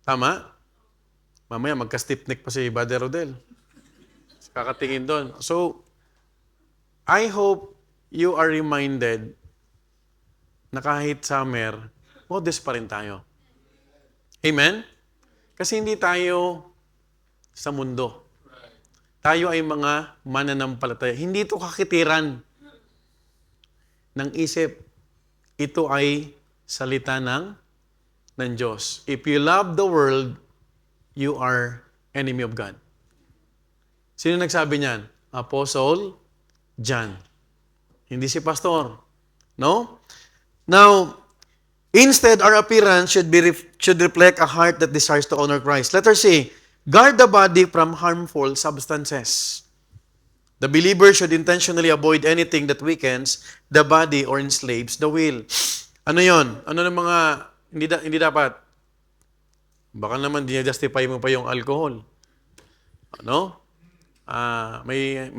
Speaker 1: Tama? Mamaya magka-stiff neck pa si Brother Rodel. Kakatingin doon. So, I hope you are reminded na kahit summer, modest pa rin tayo. Amen? Kasi hindi tayo sa mundo. Tayo ay mga mananampalataya. Hindi ito kakitiran ng isip. Ito ay salita ng Diyos. If you love the world, you are enemy of God. Sino nagsabi niyan? Apostle John. Hindi si pastor. No? Now, instead, our appearance should reflect a heart that desires to honor Christ. Letter C, guard the body from harmful substances. The believer should intentionally avoid anything that weakens the body or enslaves the will. Ano yon? Ano ng mga hindi dapat? Baka naman justify mo pa yung alcohol. Ano? May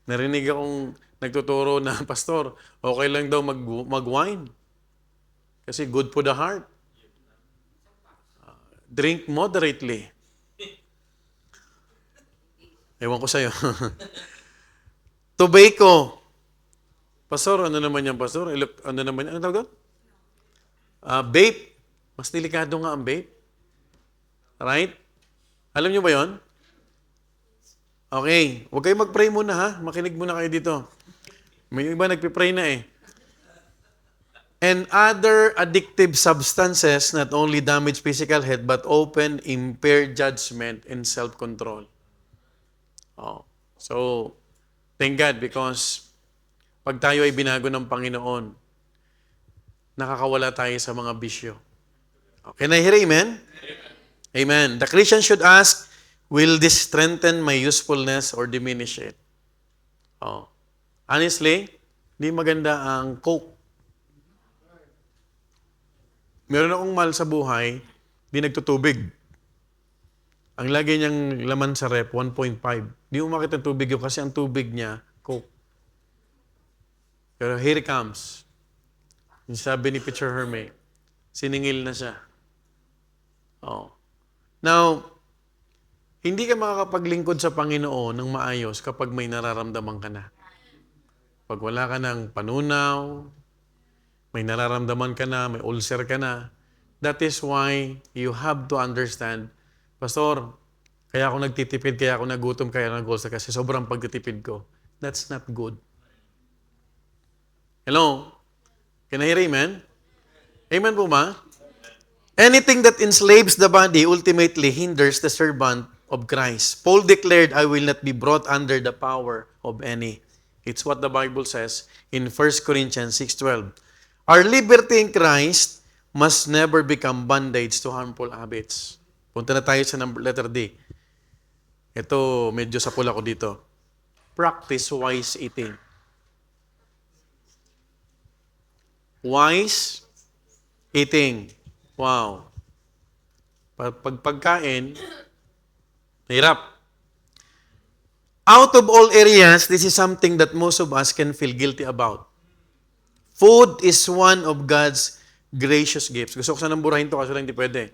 Speaker 1: narinig akong nagtuturo na pastor, okay lang daw mag-wine. Kasi good for the heart. Drink moderately. Ewan ko sa'yo. Tobacco. Pastor, ano naman yan, pastor? Ano naman yan? Ano tawag doon? Vape. Mas delikado nga ang vape. Right? Alam niyo ba yon? Okay. Huwag kayo mag-pray muna ha. Makinig muna kayo dito. May iba nagpipray na eh. And other addictive substances not only damage physical health but often impair judgment and self-control. So, thank God because pag tayo ay binago ng Panginoon, nakakawala tayo sa mga bisyo. Can I hear amen? Amen. The Christian should ask, will this strengthen my usefulness or diminish it? Oh. Honestly, di maganda ang Coke. Meron akong mahal sa buhay, di nagtutubig. Ang lagi niyang laman sa rep, 1.5. Di mo makita ang tubig yun kasi ang tubig niya, Coke. Pero here it comes. Yung sabi ni Peter Herme, siningil na siya. Oh. Now, hindi ka makakapaglingkod sa Panginoon ng maayos kapag may nararamdaman ka na. Pag wala ka ng panunaw, may nararamdaman ka na, may ulcer ka na, that is why you have to understand, Pastor, kaya ako nagtitipid, kaya ako nagutom, kaya ako nag-ulcer kasi sobrang pagtitipid ko. That's not good. Hello? Can I hear amen? Amen po ba? Anything that enslaves the body ultimately hinders the servant of Christ. Paul declared, I will not be brought under the power of any. It's what the Bible says in 1 Corinthians 6:12. Our liberty in Christ must never become bondage to harmful habits. Punta na tayo sa letter D. Ito, medyo sapul ako dito. Practice wise eating. Wise eating. Wow. Pagkain, hirap. Out of all areas, this is something that most of us can feel guilty about. Food is one of God's gracious gifts. Gusto ko sanang burahin to kasi lang hindi pwede.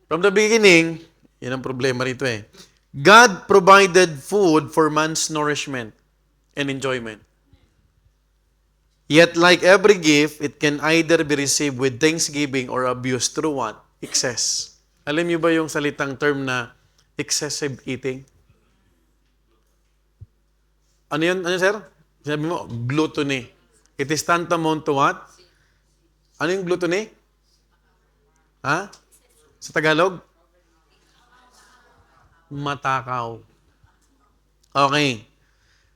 Speaker 1: From the beginning, yan ang problema rito eh. God provided food for man's nourishment and enjoyment. Yet like every gift, it can either be received with thanksgiving or abused through what? Excess. Alam niyo ba yung salitang term na excessive eating? Ano yun? Ano sir? Sabi mo, gluttony. It is tantamount to what? Ano yung gluttony? Ha? Sa Tagalog? Matakaw. Okay.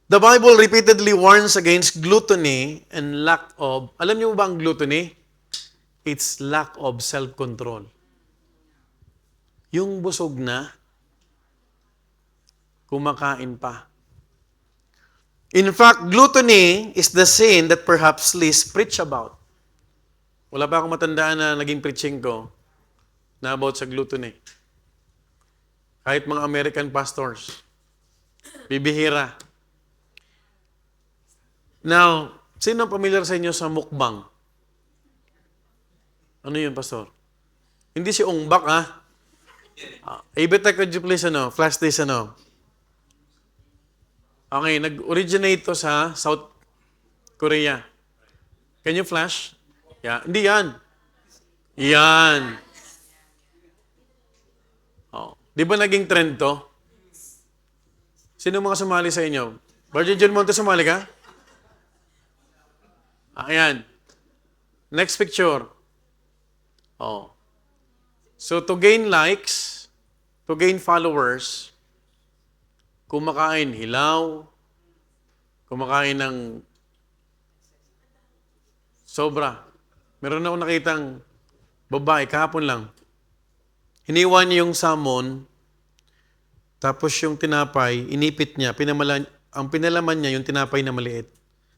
Speaker 1: The Bible repeatedly warns against gluttony and lack of, alam niyo ba ang gluttony? It's lack of self-control. Yung busog na, kumakain pa. In fact, gluttony is the sin that perhaps least preach about. Wala pa akong matandaan na naging preaching ko na about sa gluttony. Kahit mga American pastors, bibihira. Now, sino ang familiar sa inyo sa mukbang? Ano yun, Pastor? Hindi si Ongbak, ha? Ibita, could you please, flash this, Okay, nag-originate to sa South Korea. Can you flash? Yeah. Hindi yan. Yan. Oh. Di ba naging trend to? Sino mga sumali sa inyo? Virgin John Monte, sumali ka? Ayan. Next picture. Oh. So, to gain likes, to gain followers, kumakain hilaw, kumakain ng sobra. Meron na akong nakitang babae, kahapon lang. Hiniwa niya yung salmon, tapos yung tinapay, inipit niya, ang pinalaman niya yung tinapay na maliit.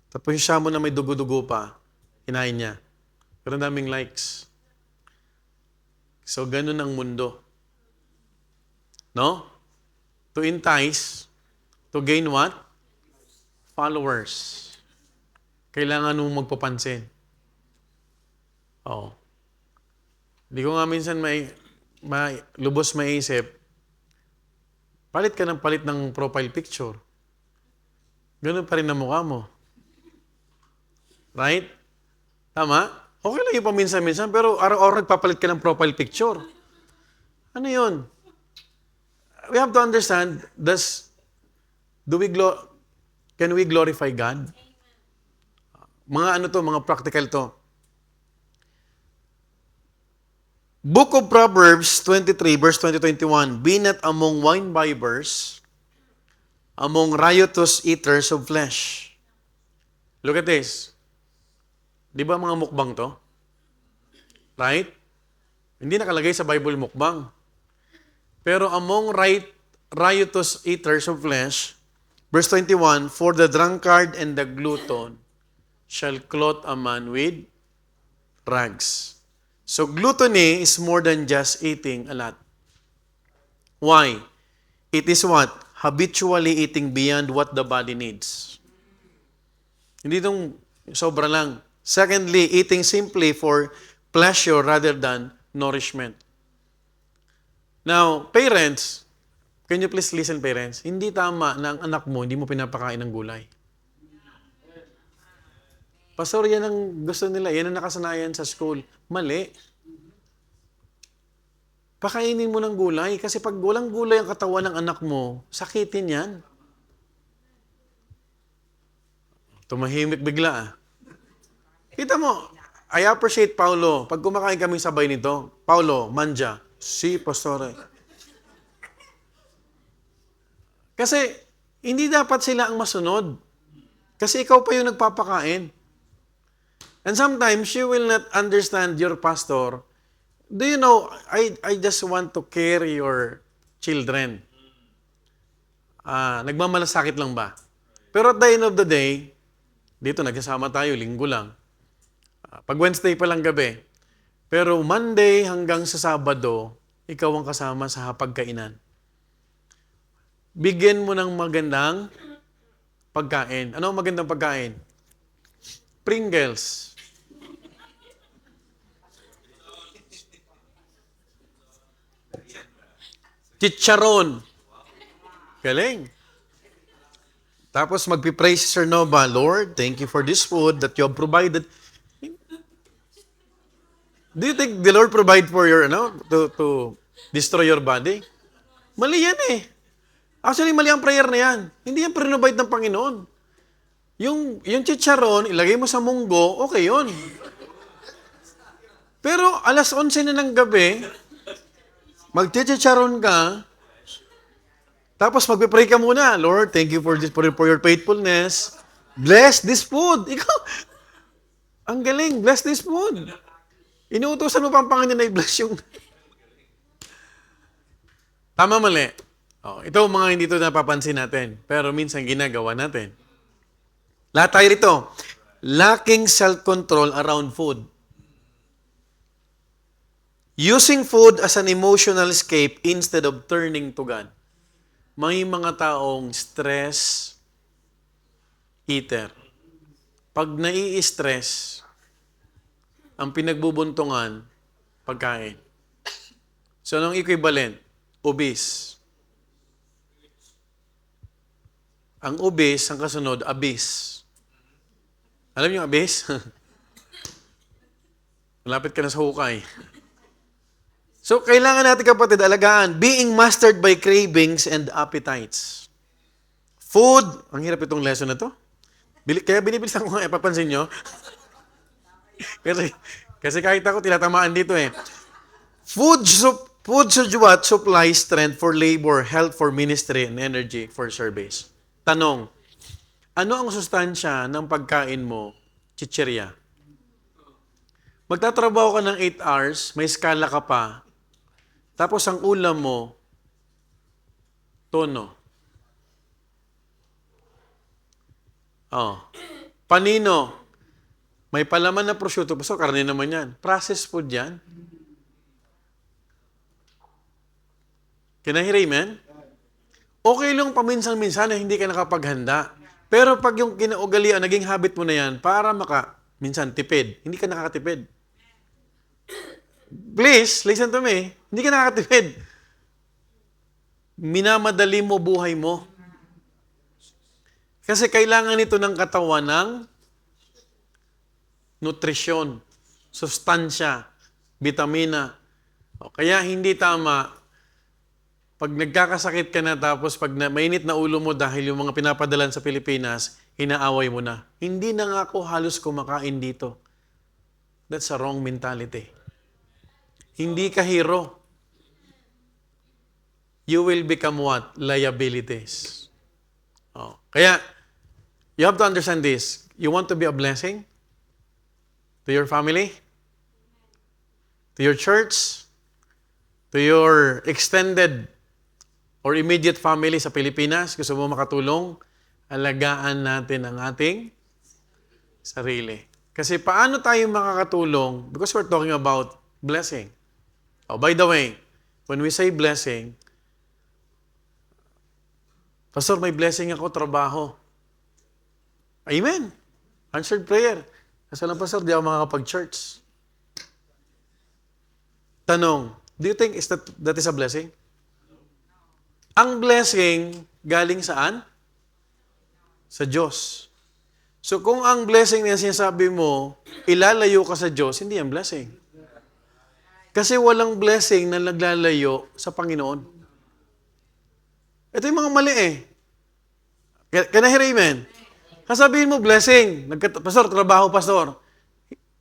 Speaker 1: Tapos yung salmon na may dugo-dugo pa, hinain niya. Pero daming likes. So, ganun ang mundo. No? To entice, to gain what? Followers. Kailangan mong magpapansin. Oh. Hindi ko nga minsan lubos maisip, palit ka ng palit ng profile picture. Ganun pa rin ang mukha mo. Right? Tama? Okay lang yung paminsan-minsan, pero araw-araw nagpapalit ka ng profile picture. Ano yun? We have to understand, can we glorify God? Mga practical to. Book of Proverbs 23, verse 20-21, be not among wine-bibbers, among riotous eaters of flesh. Look at this. Di ba mga mukbang to? Right? Hindi nakalagay sa Bible mukbang. Pero among riotous eaters of flesh, verse 21, for the drunkard and the glutton shall clothe a man with rags. So gluttony is more than just eating a lot. Why? It is what? Habitually eating beyond what the body needs. Hindi itong sobra lang. Secondly, eating simply for pleasure rather than nourishment. Now, parents, can you please listen, parents? Hindi tama na ang anak mo, hindi mo pinapakain ng gulay. Pastor, yan ang gusto nila. Yan ang nakasanayan sa school. Mali. Pakainin mo ng gulay. Kasi pag walang gulay ang katawan ng anak mo, sakitin yan. Tumahimik bigla ah. Kita mo, I appreciate Paulo. Pag kumakain kami sabay nito, Paulo, manja. Si Pastore. Kasi, hindi dapat sila ang masunod. Kasi ikaw pa yung nagpapakain. And sometimes, you will not understand your pastor. Do you know, I just want to care your children. Nagmamalasakit lang ba? Pero at the end of the day, dito nagsasama tayo, linggo lang. Pag Wednesday pa lang gabi. Pero Monday hanggang sa Sabado, ikaw ang kasama sa hapagkainan. Bigyan mo ng magandang pagkain. Ano ang magandang pagkain? Pringles. Chicharon. Galing. Tapos magpipraise si Sir Nova, Lord, thank you for this food that you have provided. Do you think the Lord provide for your, to destroy your body? Mali yan eh. Actually, mali ang prayer na yan. Hindi yan provide ng Panginoon. Yung chicharon, ilagay mo sa munggo, okay yun. Pero alas 11 na ng gabi, magchicharon ka, tapos magpipray ka muna, Lord, thank you for this for your faithfulness. Bless this food. Ikaw, ang galing, bless this food. Inuutosan mo pa ang Panginoon na i-bless yung... Tama, mali. Ito mga hindi ito napapansin natin, pero minsan ginagawa natin. Lahat tayo rito, lacking self-control around food. Using food as an emotional escape instead of turning to God. May mga taong stress eater. Pag nai-stress, ang pinagbubuntungan, pagkain. So, anong equivalent? Obese. Ang obese, ang kasunod, abyss. Alam niyo yung abyss? Malapit ka na sa hukay. So, kailangan natin kapatid, alagaan, being mastered by cravings and appetites. Food, ang hirap itong lesson na to. Kaya binibilisan ko nga, papansin nyo. kasi kahit ako, tinatamaan dito eh. Food should what? Supply strength for labor, health for ministry, and energy for service. Tanong, ano ang sustansya ng pagkain mo? Chichirya. Magtatrabaho ka ng 8 hours, may skala ka pa, tapos ang ulam mo, tono. Panino. May palaman na prosciutto. So, karne naman yan. Processed food yan. Can I hear amen? Okay lang paminsan-minsan na hindi ka nakapaghanda. Pero pag yung kinaugalian, naging habit mo na yan, para minsan, tipid. Hindi ka nakakatipid. Please, listen to me. Hindi ka nakakatipid. Minamadali mo buhay mo. Kasi kailangan ito ng katawan ng nutrisyon, sustansya, vitamina. Kaya hindi tama, pag nagkakasakit ka na tapos pag mainit na ulo mo dahil yung mga pinapadalan sa Pilipinas, inaaway mo na. Hindi na nga ako halos kumakain dito. That's a wrong mentality. Hindi ka hero. You will become what? Liabilities. Kaya, you have to understand this. You want to be a blessing? To your family? To your church? to your extended or immediate family sa Pilipinas, gusto mo makatulong, alagaan natin ang ating sarili. Kasi paano tayo makakatulong? Because we're talking about blessing. Oh, by the way, when we say blessing, Pastor, may blessing ako, trabaho. Amen. Answered prayer. Kasi lang, Pastor, di ako makakapag-church. Tanong, do you think that is a blessing? Ang blessing, galing saan? Sa Diyos. So kung ang blessing na sinasabi mo, ilalayo ka sa Diyos, hindi yan blessing. Kasi walang blessing na naglalayo sa Panginoon. Ito yung mga mali eh. Can I hear amen? Kasabihin mo, blessing. Pastor, trabaho, pastor.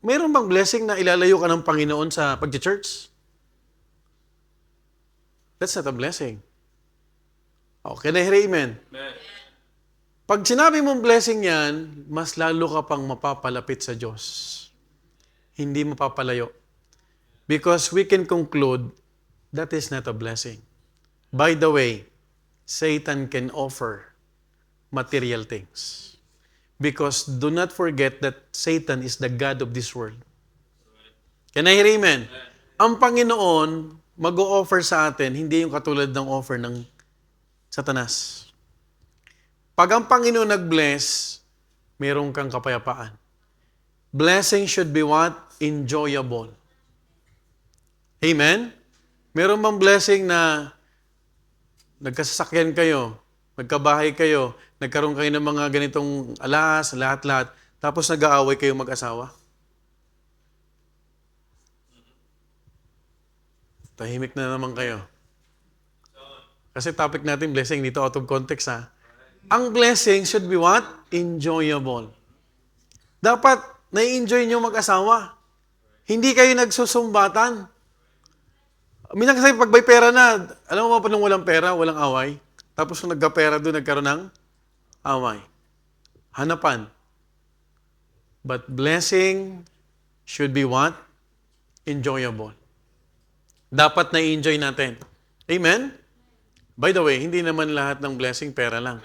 Speaker 1: Mayroon bang blessing na ilalayo ka ng Panginoon sa pag-church? That's not a blessing. Oh, can I hear amen? Pag sinabi mong blessing yan, mas lalo ka pang mapapalapit sa Diyos. Hindi mapapalayo. Because we can conclude that is not a blessing. By the way, Satan can offer material things. Because do not forget that Satan is the God of this world. Can I hear amen? Ang Panginoon, mag-o-offer sa atin, hindi yung katulad ng offer ng Satanas. Pag ang Panginoon nag-bless, meron kang kapayapaan. Blessing should be what? Enjoyable. Amen? Meron bang blessing na nagkasasakyan kayo, nagkabahay kayo, nagkaroon kayo ng mga ganitong alas, lahat-lahat, tapos nag-aaway kayo mag-asawa? Tahimik na naman kayo. Kasi topic natin, blessing, dito out of context ha. Ang blessing should be what? Enjoyable. Dapat na-enjoy nyo mag-asawa. Hindi kayo nagsusumbatan. Minsan kasi pag may pera na, alam mo ba pa nung walang pera, walang away? Tapos kung nagka-pera doon, nagkaroon ng away. Hanapan. But blessing should be what? Enjoyable. Dapat na-enjoy natin. Amen? By the way, hindi naman lahat ng blessing pera lang.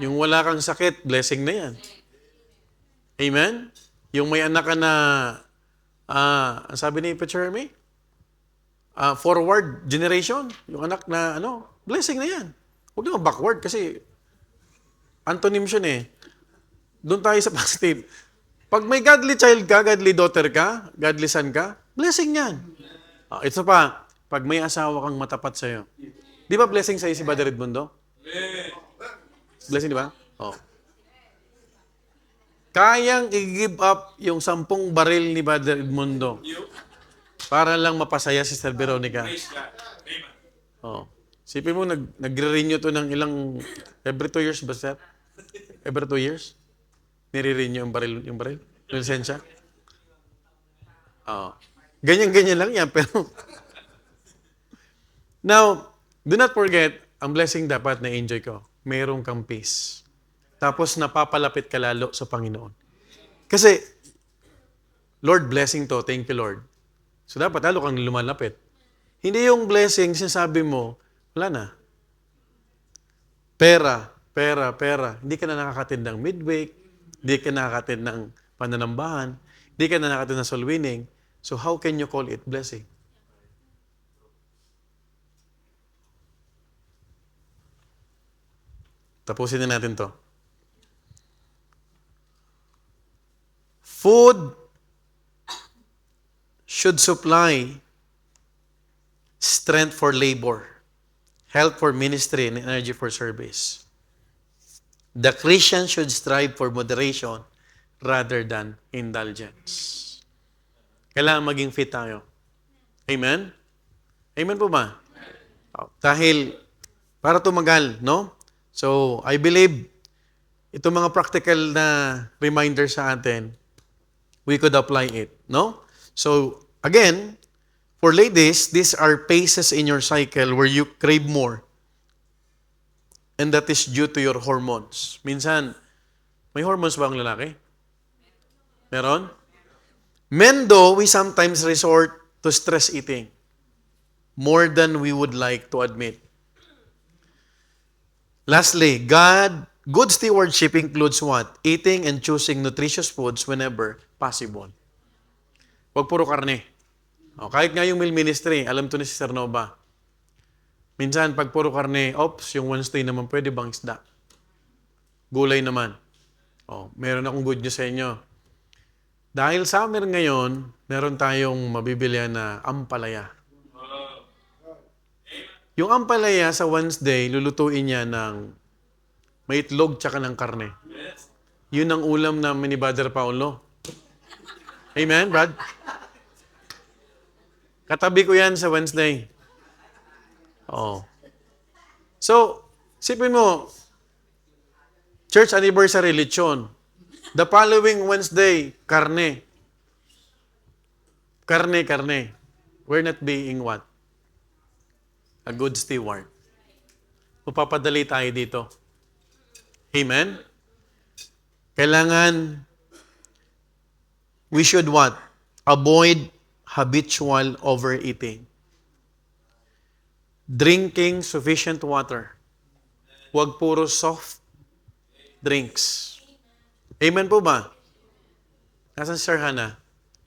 Speaker 1: Yung wala kang sakit, blessing na yan. Amen? Yung may anak ka na, ang sabi ni Pachermi, forward generation, yung anak na, blessing na yan. Huwag naman backward kasi antonyms yun eh. Doon tayo sa positive. Pag may godly child ka, godly daughter ka, godly son ka, blessing yan. Ito pa, pag may asawa kang matapat sa'yo. Di ba blessing sa'yo si Brother Edmundo? Blessing, di ba? Oh. Kayang i-give up yung 10 baril ni Brother Edmundo para lang mapasaya si Sister Veronica. Oh. Sipin mo, nagre-renew to ng ilang, every 2 years ba, Sir? Every 2 years? Nire-renew yung baril? Yung lisensya? Oh. Ganyan-ganyan lang yan, pero... Now, do not forget, ang blessing dapat na-enjoy ko. Mayroong kang peace. Tapos napapalapit ka lalo sa Panginoon. Kasi, Lord, blessing to. Thank you, Lord. So, dapat lalo kang lumalapit. Hindi yung blessing, sinasabi mo, wala na. Pera. Hindi ka na nakakatid ng midweek. Hindi ka nakakatid ng pananambahan. Hindi ka na nakakatid ng soul winning. So, how can you call it blessing? Tapusin na natin to. Food should supply strength for labor, health for ministry, and energy for service. The Christian should strive for moderation rather than indulgence. Kailangan maging fit tayo. Amen? Amen po ba? Dahil, para tumagal, no? So, I believe, itong mga practical na reminder sa atin, we could apply it, no? So, again, for ladies, these are phases in your cycle where you crave more. And that is due to your hormones. Minsan, may hormones ba ang lalaki? Meron? Men though, we sometimes resort to stress eating. more than we would like to admit. Lastly, good stewardship includes what? Eating and choosing nutritious foods whenever possible. Huwag puro karne. Kahit nga yung meal ministry, alam to ni Sister Nova. Minsan, pag puro karne, yung Wednesday naman, pwede bang isda? Gulay naman. Meron akong good news sa inyo. Dahil summer ngayon, meron tayong mabibilihan na ampalaya. Yung ampalaya sa Wednesday, lulutuin niya ng may itlog tsaka ng karne. Yun ang ulam namin ni Brother Paulo. Amen, Brad? Katabi ko yan sa Wednesday. So, sipin mo, church anniversary, lechon. The following Wednesday, karne. Karne. We're not being what? A good steward. Mapapadali tayo dito. Amen? Kailangan, we should what? Avoid habitual overeating. Drinking sufficient water. Huwag puro soft drinks. Amen po ba? Nasaan si Sir Hannah?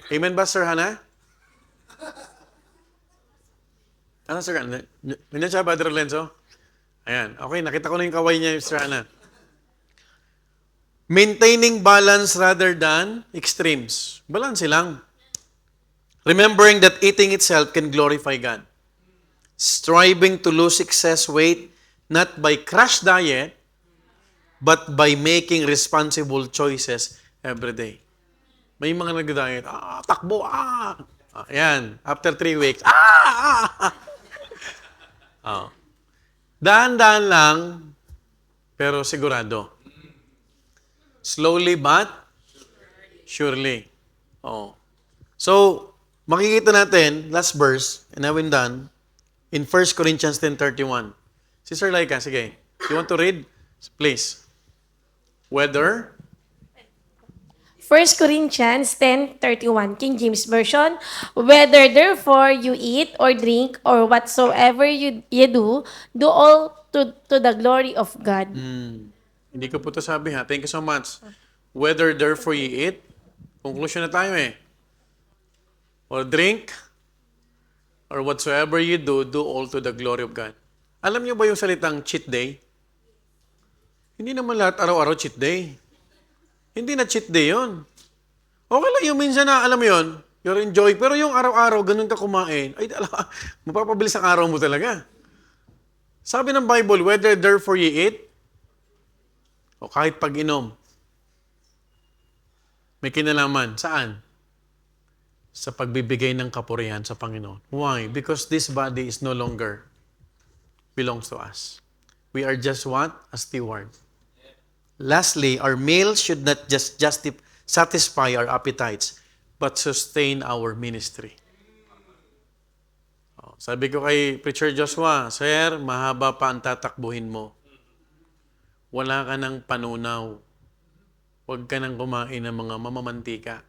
Speaker 1: Amen ba, Sir Hannah? Nasaan Sir Hannah? Nandiyan siya, Brother Lenzo? Ayan. Okay, nakita ko na yung kaway niya, Sir Hannah. Maintaining balance rather than extremes. Balance lang. Remembering that eating itself can glorify God. Striving to lose excess weight not by crash diet, but by making responsible choices every day. May mga nag-diet, takbo, Ayan, after 3 weeks, Dahan-dahan lang, pero sigurado. Slowly but surely. So, makikita natin, last verse, and now we're done, in 1 Corinthians 10:31. Sister Laika, sige. You want to read? Please. Whether
Speaker 5: 1 Corinthians 10:31, King James Version, whether therefore you eat or drink or whatsoever you do, do all to the glory of God.
Speaker 1: Hindi ko po ito sabi ha. Thank you so much. Whether therefore you eat, conclusion na tayo or drink, or whatsoever you do all to the glory of God. Alam niyo ba yung salitang cheat day? Hindi naman lahat araw-araw cheat day. Hindi na cheat day yun. Okay lang yung minsan na, alam mo yun, you're enjoying, pero yung araw-araw, ganun ka kumain, mapapabilis ang araw mo talaga. Sabi ng Bible, whether therefore you eat, o kahit pag-inom, may kinalaman. Saan? Sa pagbibigay ng kapurihan sa Panginoon. Why? Because this body is no longer belongs to us. We are just what? A steward. Lastly, our meals should not just satisfy our appetites, but sustain our ministry. Sabi ko kay Preacher Joshua, Sir, mahaba pa ang tatakbuhin mo. Wala ka ng panunaw. Huwag ka nang kumain ng mga mamamantika.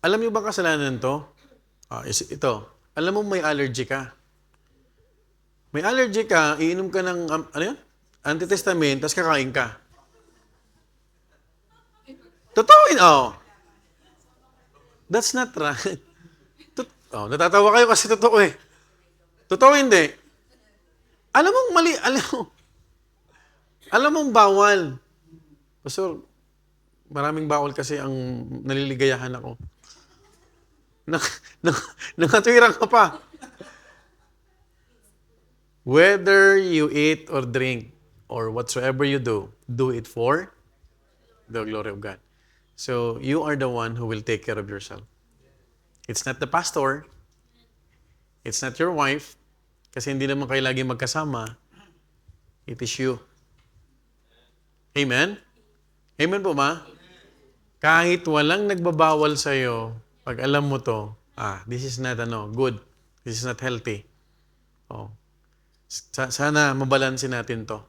Speaker 1: Alam niyo ba kasalanan to? Ito. Alam mo may allergy ka. May allergy ka, iinom ka ng, Antitestament, tapos kakain ka. Totoo That's not right. Natatawa kayo kasi totoo Totoo hindi. Alam mong mali, alam mong bawal. Pastor, maraming bawal kasi ang naliligayahan ako. Nangatwirang ka pa. Whether you eat or drink or whatsoever you do it for the glory of God. So, you are the one who will take care of yourself. It's not the pastor. It's not your wife. Kasi hindi naman kayo lagi magkasama. It is you. Amen? Amen po ba? Kahit walang nagbabawal sa'yo, pag alam mo to, this is not good. This is not healthy. Sana mabalansin natin to.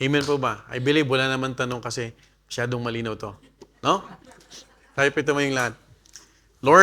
Speaker 1: Amen po ba? I believe wala naman tanong kasi masyadong malinaw to. No? Tayo pito mo yung lahat. Lord,